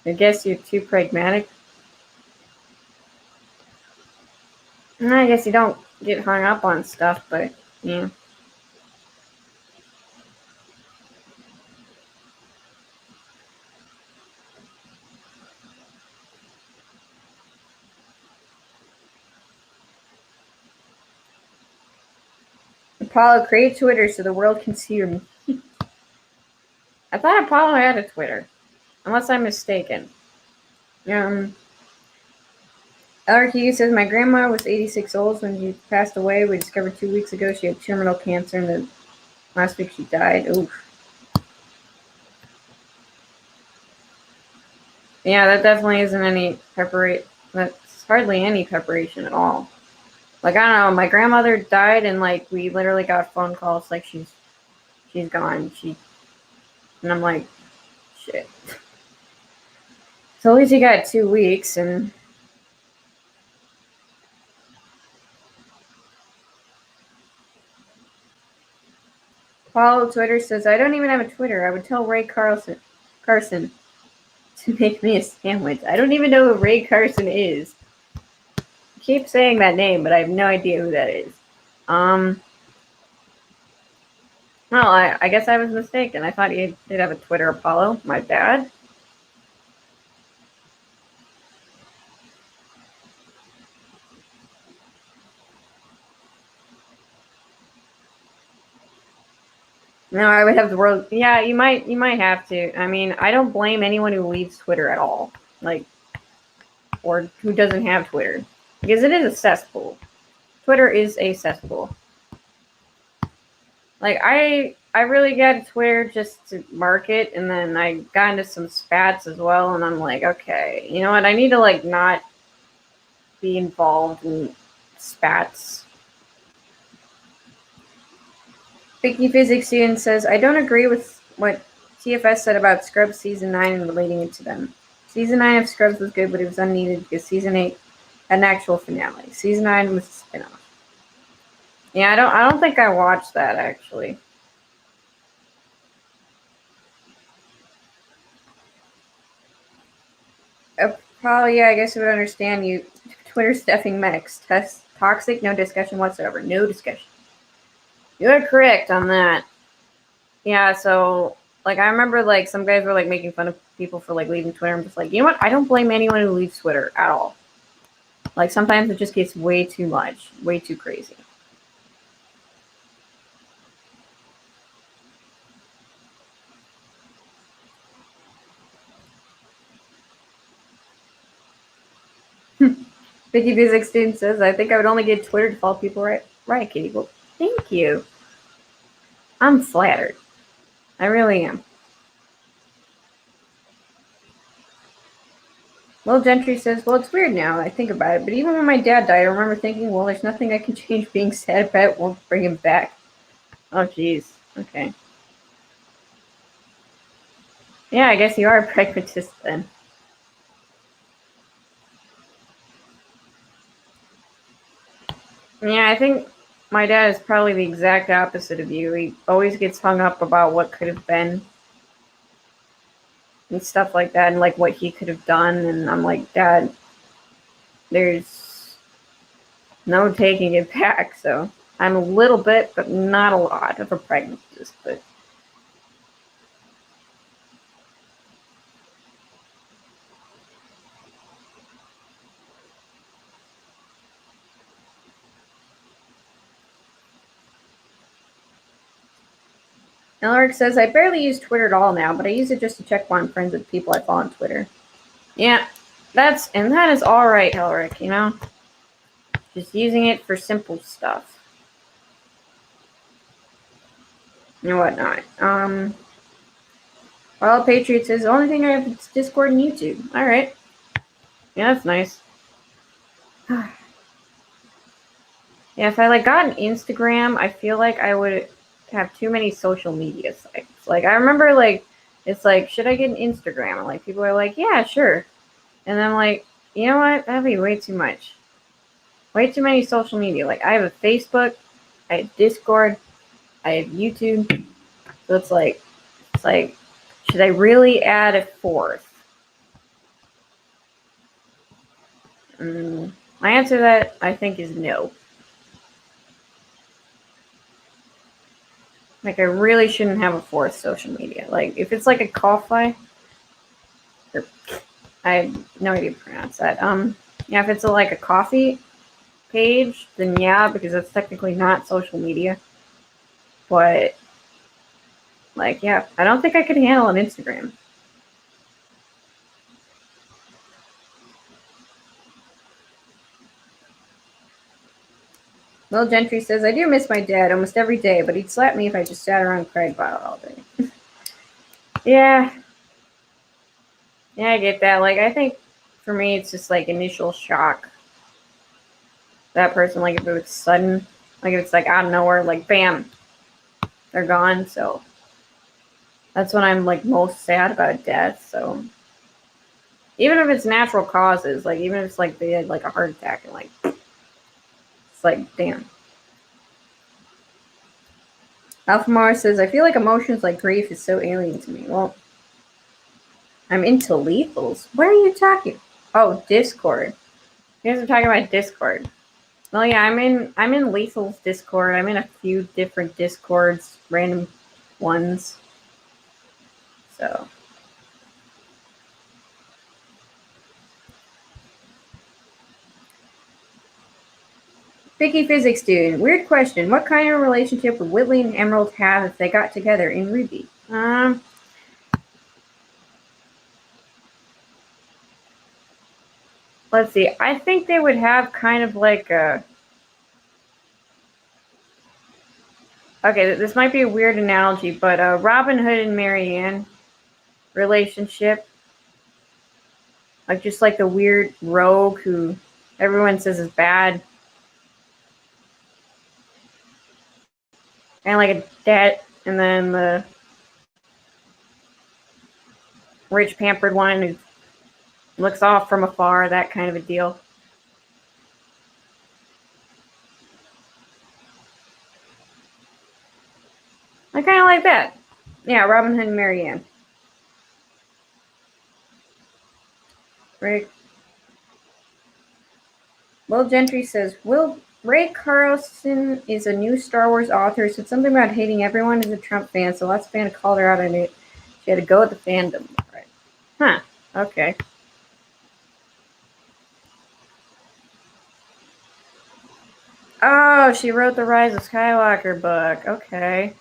I guess you're too pragmatic. I guess you don't get hung up on stuff, but, yeah. Apollo, create Twitter so the world can see your. I thought Apollo had a Twitter, unless I'm mistaken. LRQ says, my grandma was 86 old when she passed away. We discovered 2 weeks ago she had terminal cancer, and then last week she died. Oof. Yeah, that definitely isn't any preparation. That's hardly any preparation at all. Like, I don't know, my grandmother died, and like we literally got phone calls like she's gone. And I'm like, shit. So at least you got 2 weeks, and Paul Twitter says, I don't even have a Twitter. I would tell Ray Carson to make me a sandwich. I don't even know who Ray Carson is. I keep saying that name, but I have no idea who that is. Well, I guess I was mistaken. I thought you did have a Twitter, Apollo. My bad. No, I would have the world. Yeah, you might have to. I mean, I don't blame anyone who leaves Twitter at all. Like, or who doesn't have Twitter. Because it is a cesspool. Twitter is a cesspool. Like, I really got Twitter just to market, and then I got into some spats as well, and I'm like, okay, you know what? I need to, like, not be involved in spats. Vicky Physics student says, I don't agree with what TFS said about Scrubs Season 9 and relating it to them. Season 9 of Scrubs was good, but it was unneeded because Season 8 had an actual finale. Season 9 was a spin-off. Yeah, I don't think I watched that, actually. Probably, yeah, I guess I would understand you. Twitter stuffing Mex. Toxic, no discussion whatsoever. No discussion. You're correct on that. Yeah, so, like, I remember, like, some guys were, like, making fun of people for, like, leaving Twitter. I'm just like, you know what? I don't blame anyone who leaves Twitter at all. Like, sometimes it just gets way too much. Way too crazy. Vicky Physics student says, I think I would only get Twitter to follow people right, Kitty. Well, thank you. I'm flattered. I really am. Will Gentry says, well, it's weird now. I think about it. But even when my dad died, I remember thinking, well, there's nothing I can change. Being sad about it won't bring him back. Oh, jeez. Okay. Yeah, I guess you are a pragmatist then. Yeah, I think my dad is probably the exact opposite of you. He always gets hung up about what could have been and stuff like that, and like what he could have done. And I'm like, Dad, there's no taking it back. So I'm a little bit, but not a lot of a pragmatist. But Elric says, I barely use Twitter at all now, but I use it just to check on friends with people I follow on Twitter. Yeah, that is all right, Elric, you know? Just using it for simple stuff. And whatnot. Well, Patriot says, the only thing I have is Discord and YouTube. All right. Yeah, that's nice. Yeah, if I got an Instagram, I feel like I would have too many social media sites. Like, I remember, it's like, should I get an Instagram? And, people are like, yeah, sure. And I'm like, you know what? That'd be way too much. Way too many social media. Like, I have a Facebook, I have Discord, I have YouTube. So it's like, should I really add a fourth? My answer to that, I think, is no. I really shouldn't have a fourth social media. If it's a Ko-Fi, I have no idea to pronounce that. Yeah, if it's a coffee page, then yeah, because that's technically not social media. But, yeah, I don't think I could handle an Instagram. Will Gentry says, I do miss my dad almost every day, but he'd slap me if I just sat around Craig Bile all day. Yeah. Yeah, I get that. I think for me, it's just initial shock. That person, if it was sudden, if it's out of nowhere, bam, they're gone. So that's when I'm most sad about death. So even if it's natural causes, even if it's they had a heart attack and it's damn. Alphamar says, I feel like emotions like grief is so alien to me. Well, I'm into lethals. Where are you talking? Oh, Discord. You guys are talking about Discord. Well, yeah, I'm in Lethal's Discord. I'm in a few different Discords, random ones. So. Picky Physics Dude. Weird question. What kind of relationship would Whitley and Emerald have if they got together in RWBY? Let's see. I think they would have kind of a... Okay, this might be a weird analogy, but Robin Hood and Marianne relationship. Just the weird rogue who everyone says is bad. And a debt, and then the rich pampered one who looks off from afar, that kind of a deal. I kind of like that. Yeah, Robin Hood and Marianne. Rick. Will Gentry says, Ray Carlson is a new Star Wars author, said something about hating everyone who's a Trump fan, so lots of fans called her out on it. She had to go with the fandom. Right. Huh. Okay. Oh, she wrote the Rise of Skywalker book. Okay.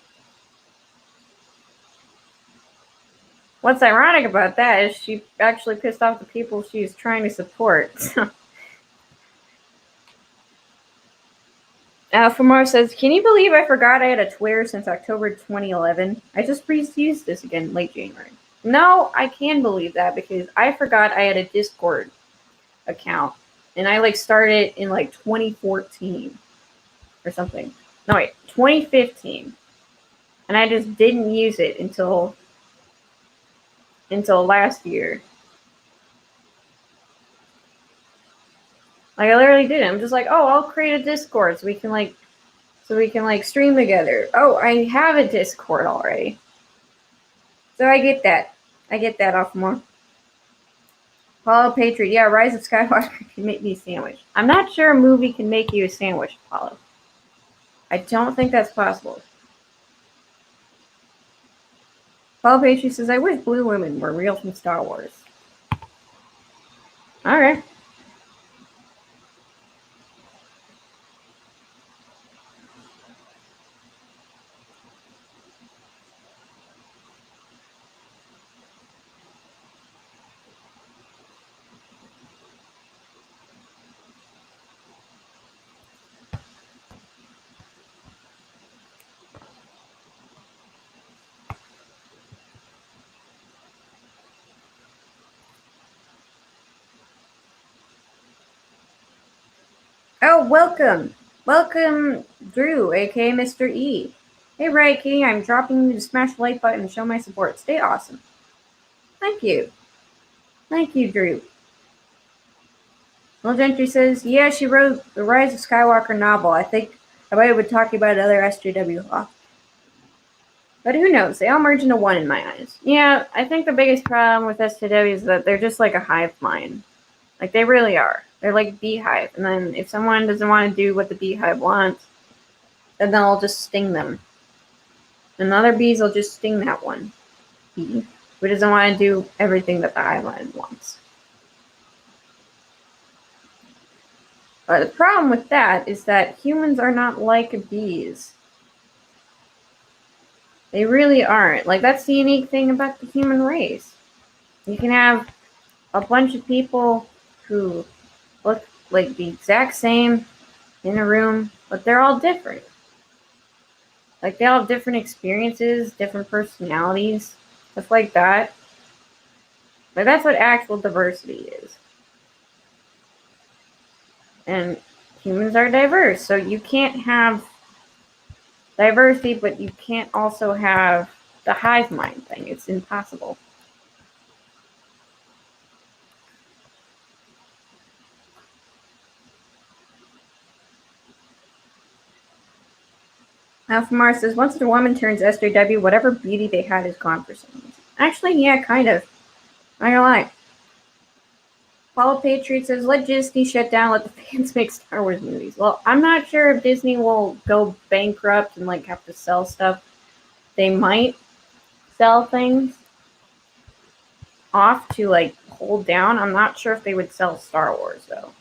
What's ironic about that is she actually pissed off the people she's trying to support. Alphamar says, can you believe I forgot I had a Twitter since October 2011? I just used this again late January. No, I can believe that because I forgot I had a Discord account. And I like started in like 2014 or something. No, wait, 2015. And I just didn't use it until last year. Like I literally did it. I'm just like, oh, I'll create a Discord so we can like stream together. Oh, I have a Discord already. So I get that. I get that off more. Apollo Patriot. Yeah, Rise of Skywalker can make me a sandwich. I'm not sure a movie can make you a sandwich, Apollo. I don't think that's possible. Apollo Patriot says, I wish blue women were real from Star Wars. Alright. Oh, welcome. Welcome, Drew, aka Mr. E. Hey, Riot Kitty, I'm dropping you to smash the like button and show my support. Stay awesome. Thank you. Thank you, Drew. Little Gentry says, yeah, she wrote the Rise of Skywalker novel. I think I would talk about other SJW law. But who knows? They all merge into one in my eyes. Yeah, I think the biggest problem with SJW is that they're just like a hive mind. Like, they really are. They're like beehive. And then if someone doesn't want to do what the beehive wants, then they'll just sting them. And the other bees will just sting that one bee who doesn't want to do everything that the hive mind wants. But the problem with that is that humans are not like bees. They really aren't. Like, that's the unique thing about the human race. You can have a bunch of people who look like the exact same in a room, but they're all different. Like, they all have different experiences, different personalities, stuff like that. Like, that's what actual diversity is. And humans are diverse, so you can't have diversity, but you can't also have the hive mind thing. It's impossible. Alpha Mars says, once a woman turns SJW, whatever beauty they had is gone for some reason. Actually, yeah, kind of. Not gonna lie. Apollo Patriot says, let Disney shut down, let the fans make Star Wars movies. Well, I'm not sure if Disney will go bankrupt and like have to sell stuff. They might sell things off to like hold down. I'm not sure if they would sell Star Wars though.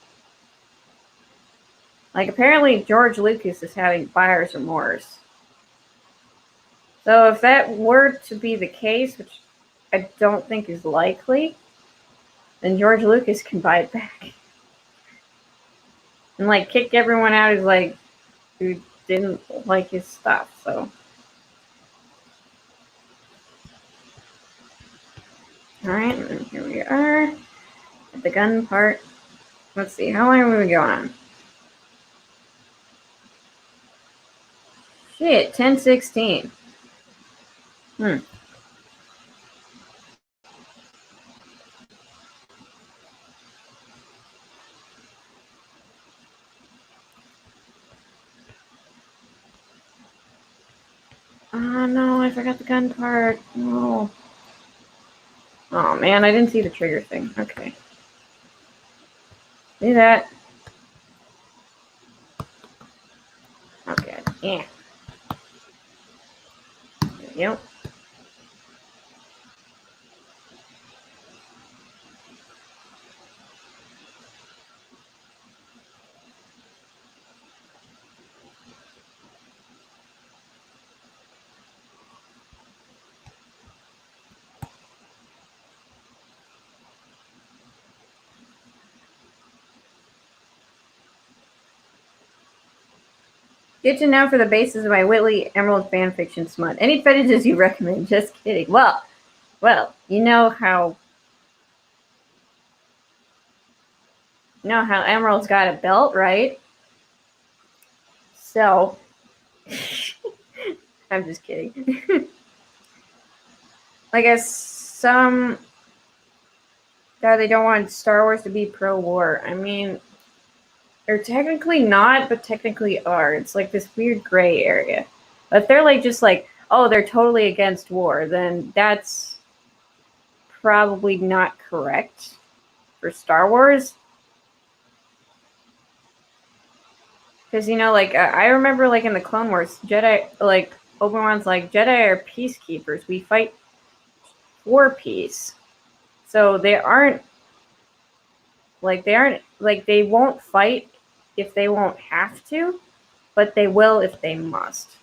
Like, apparently George Lucas is having buyer's remorse. So if that were to be the case, which I don't think is likely, then George Lucas can buy it back. And like kick everyone out who didn't like his stuff, so. Alright, and here we are at the gun part. Let's see, how long are we going on? Shit, 10:16. Oh no, I forgot the gun part. No. Oh man, I didn't see the trigger thing. Okay. Do that. Okay. Yeah. Yep. Good to know for the basis of my Whitley Emerald fanfiction smut. Any fetishes you recommend? Just kidding. Well, Well, you know how Emerald's got a belt, right? So, I'm just kidding. I guess some that they don't want Star Wars to be pro-war. I mean, they're technically not, but technically are. It's like this weird gray area. But if they're like just like, oh, they're totally against war, then that's probably not correct for Star Wars. Because, you know, like, I remember, like, in the Clone Wars, Jedi, like, Obi-Wan's like, Jedi are peacekeepers. We fight for peace. So they won't fight if they won't have to, but they will if they must.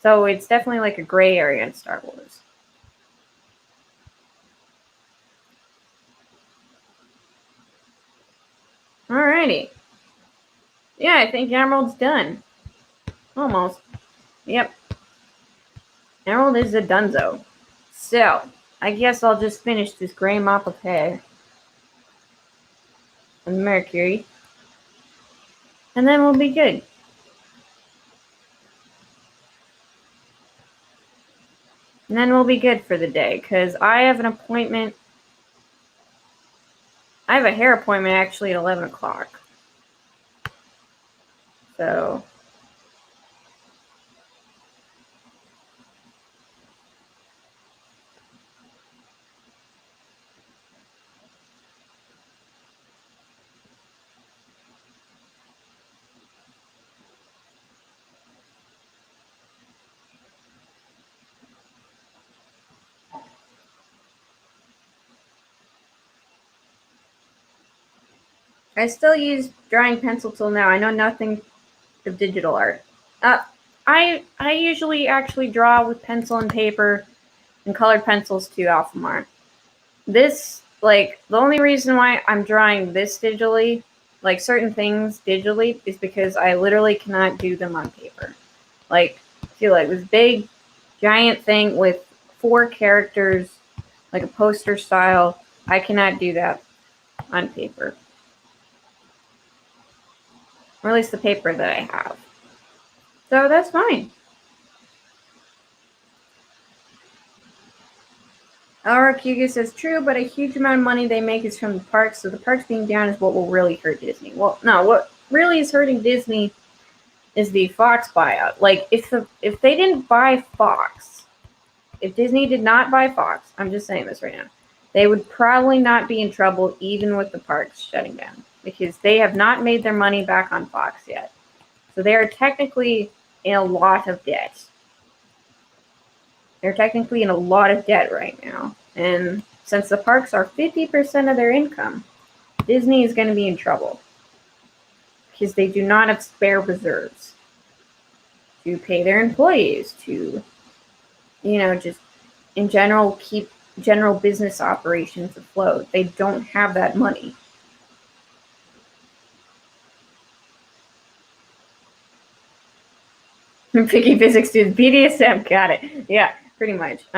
So it's definitely like a gray area in Star Wars. Alrighty. Yeah, I think Emerald's done. Almost. Yep. Emerald is a dunzo. So, I guess I'll just finish this gray mop of hair. And Mercury. And then we'll be good. And then we'll be good for the day, because I have an appointment. I have a hair appointment actually at 11 o'clock. So, I still use drawing pencil till now. I know nothing of digital art. I usually actually draw with pencil and paper and colored pencils too, Alphamar. This, like, the only reason why I'm drawing this digitally, like certain things digitally, is because I literally cannot do them on paper. Like, I feel like this big, giant thing with 4 characters, like a poster style, I cannot do that on paper. Or at least the paper that I have. So that's fine. RWBY says true, but a huge amount of money they make is from the parks, so the parks being down is what will really hurt Disney. Well, no, what really is hurting Disney is the Fox buyout. Like, if they didn't buy Fox, if Disney did not buy Fox, I'm just saying this right now, they would probably not be in trouble even with the parks shutting down, because they have not made their money back on Fox yet. So they are technically in a lot of debt. They're technically in a lot of debt right now. And since the parks are 50% of their income, Disney is going to be in trouble. Because they do not have spare reserves to pay their employees, to, you know, just in general keep general business operations afloat. They don't have that money. Picky physics students, BDSM, got it. Yeah, pretty much.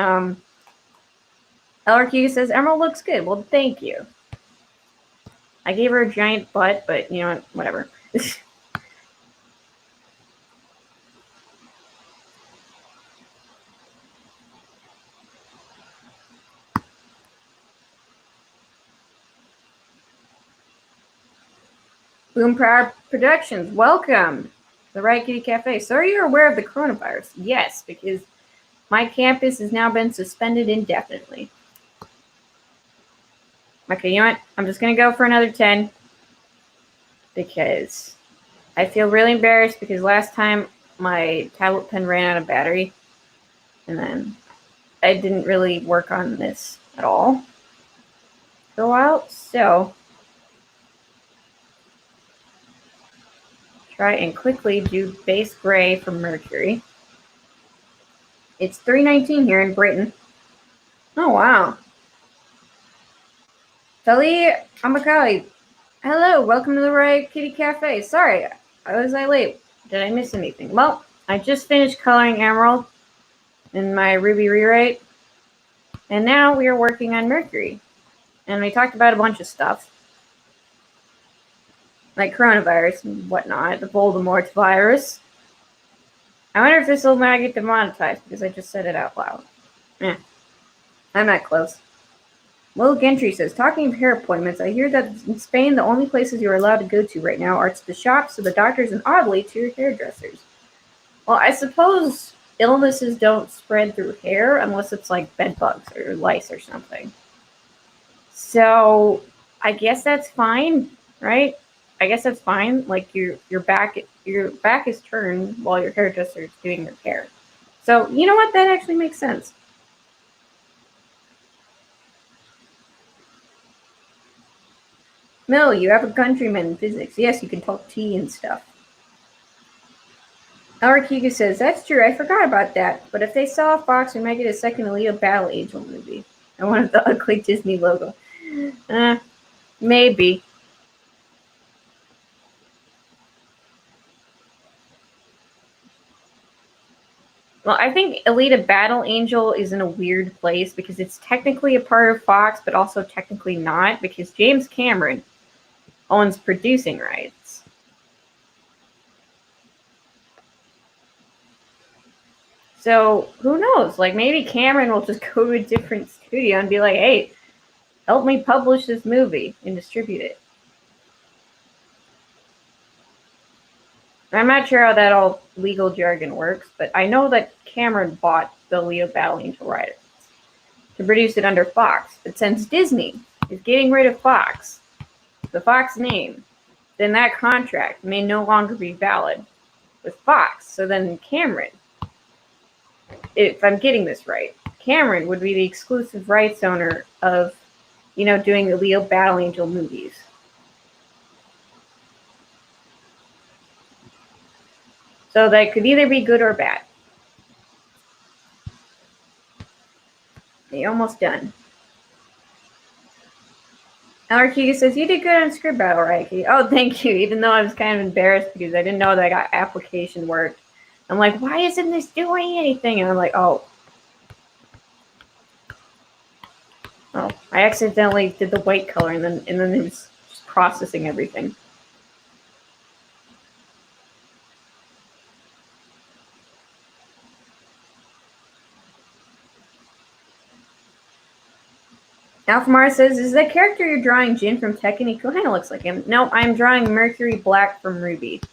LRQ says, Emerald looks good. Well, thank you. I gave her a giant butt, but, you know, whatever. Boom Power Productions, welcome to the Riot Kitty Cafe. So are you aware of the coronavirus? Yes, because my campus has now been suspended indefinitely. Okay, you know what? I'm just going to go for another 10. Because I feel really embarrassed because last time my tablet pen ran out of battery. And then I didn't really work on this at all for a while. So try and quickly do base gray for Mercury. It's 3:19 here in Britain. Oh, wow. Tali Amakali, hello, welcome to the Riot Kitty Cafe. Sorry, was I late? Did I miss anything? Well, I just finished coloring Emerald in my RWBY rewrite. And now we are working on Mercury. And we talked about a bunch of stuff. Like coronavirus and whatnot, the Voldemort virus. I wonder if this will now get demonetized because I just said it out loud. I'm not close. Will Gentry says, talking of hair appointments, I hear that in Spain the only places you are allowed to go to right now are to the shops, to the doctors, and oddly to your hairdressers. Well, I suppose illnesses don't spread through hair unless it's like bed bugs or lice or something. So I guess that's fine, right? I guess that's fine. Like your back is turned while your hairdresser is doing your hair. So you know what? That actually makes sense. No, you have a countryman in physics. Yes, you can talk tea and stuff. Kiga says, that's true, I forgot about that. But if they sell a Fox, we might get a second Alita Battle Angel movie. I wanted the ugly Disney logo. Maybe. Well, I think Alita Battle Angel is in a weird place because it's technically a part of Fox, but also technically not, because James Cameron owns producing rights. So, who knows? Like, maybe Cameron will just go to a different studio and be like, hey, help me publish this movie and distribute it. I'm not sure how that all legal jargon works, but I know that Cameron bought the Alita Battle Angel rights to produce it under Fox. But since Disney is getting rid of Fox, the Fox name, then that contract may no longer be valid with Fox. So then Cameron, if I'm getting this right, Cameron would be the exclusive rights owner of, doing the Leo Battle Angel movies. So that could either be good or bad. Okay, almost done. Arkiga says, you did good on Script Battle, right? Oh, thank you. Even though I was kind of embarrassed because I didn't know that I got application work. I'm like, why isn't this doing anything? And I'm like, oh, I accidentally did the white color and then it was just processing everything. Alphamar says, is that character you're drawing Jin from Tekken? He kind of looks like him. No, I'm drawing Mercury Black from RWBY.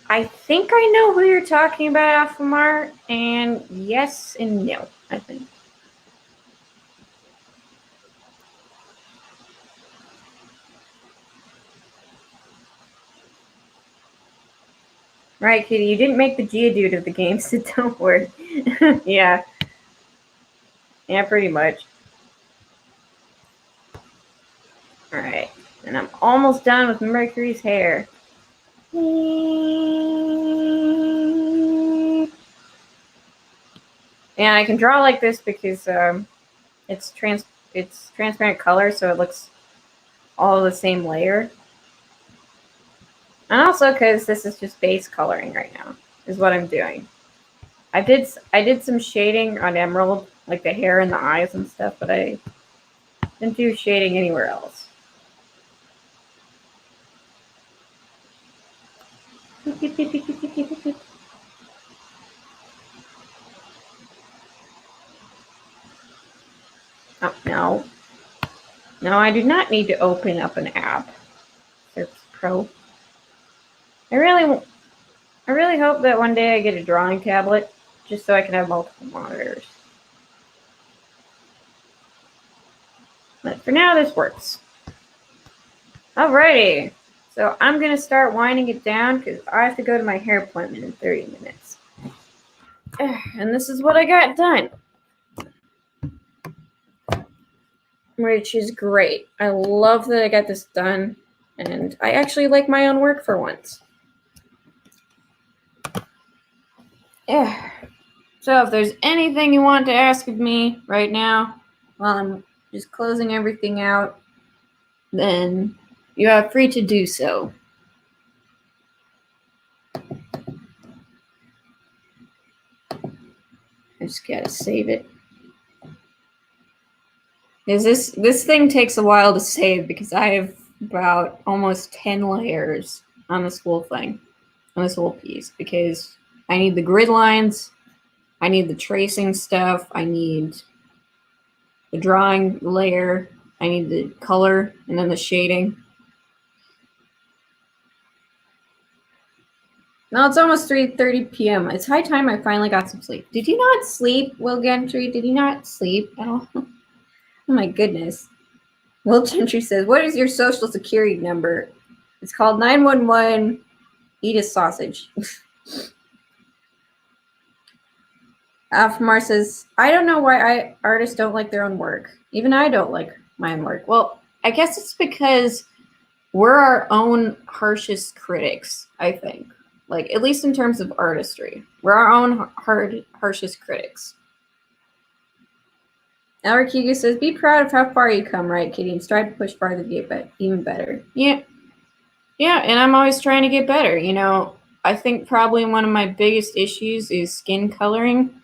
I think I know who you're talking about, Alphamar, and yes and no, I think. Right, Kitty, you didn't make the Geodude of the game, so don't worry. Yeah. Yeah, pretty much. Alright, and I'm almost done with Mercury's hair. And I can draw like this because it's transparent color, so it looks all the same layer. And also because this is just base coloring right now, is what I'm doing. I did some shading on Emerald, like the hair and the eyes and stuff, but I didn't do shading anywhere else. Oh, no. No, I do not need to open up an app. It's Pro. I really hope that one day I get a drawing tablet, just so I can have multiple monitors. But for now, this works. Alrighty. So I'm going to start winding it down because I have to go to my hair appointment in 30 minutes. And this is what I got done. Which is great. I love that I got this done. And I actually like my own work for once. Yeah. So if there's anything you want to ask of me right now, while I'm just closing everything out, then you are free to do so. I just gotta save it. Because this thing takes a while to save because I have about almost 10 layers on this whole thing, on this whole piece, because I need the grid lines, I need the tracing stuff, I need the drawing layer, I need the color, and then the shading. Now it's almost 3:30 p.m. It's high time I finally got some sleep. Did you not sleep, Will Gentry? Did you not sleep at all? Oh my goodness. Will Gentry says, what is your social security number? It's called 911. Eat a sausage. Afmar says, I don't know why artists don't like their own work. Even I don't like my own work. Well, I guess it's because we're our own harshest critics, I think. Like, at least in terms of artistry. We're our own harshest critics. Albert Kiga says, be proud of how far you come, Riot Kitty, and strive to push farther to get even better. Yeah, and I'm always trying to get better. You know, I think probably one of my biggest issues is skin coloring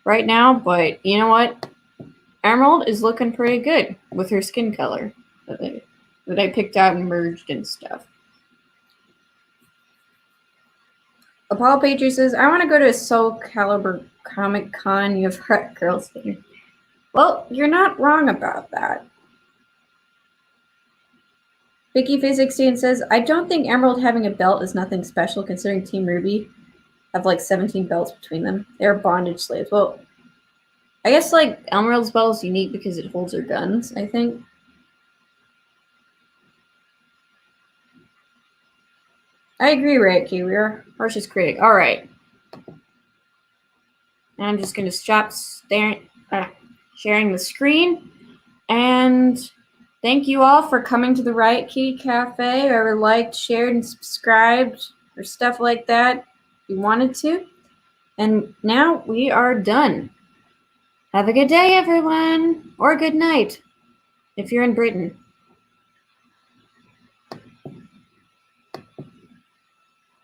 right now, but you know what? Emerald is looking pretty good with her skin color that I picked out and merged and stuff. Apollo Patriot says, I want to go to a Soul Calibur Comic Con. You have hot girls there. Well, you're not wrong about that. Vicky Physics says, I don't think Emerald having a belt is nothing special considering Team RWBY have like 17 belts between them. They're bondage slaves. Well, I guess like Emerald's belt is unique because it holds her guns, I think. I agree, Riot Kitty. We are harshest critic. All right. And I'm just going to stop sharing the screen. And thank you all for coming to the Riot Kitty Cafe. Whoever liked, shared, and subscribed or stuff like that, if you wanted to. And now we are done. Have a good day, everyone. Or good night, if you're in Britain.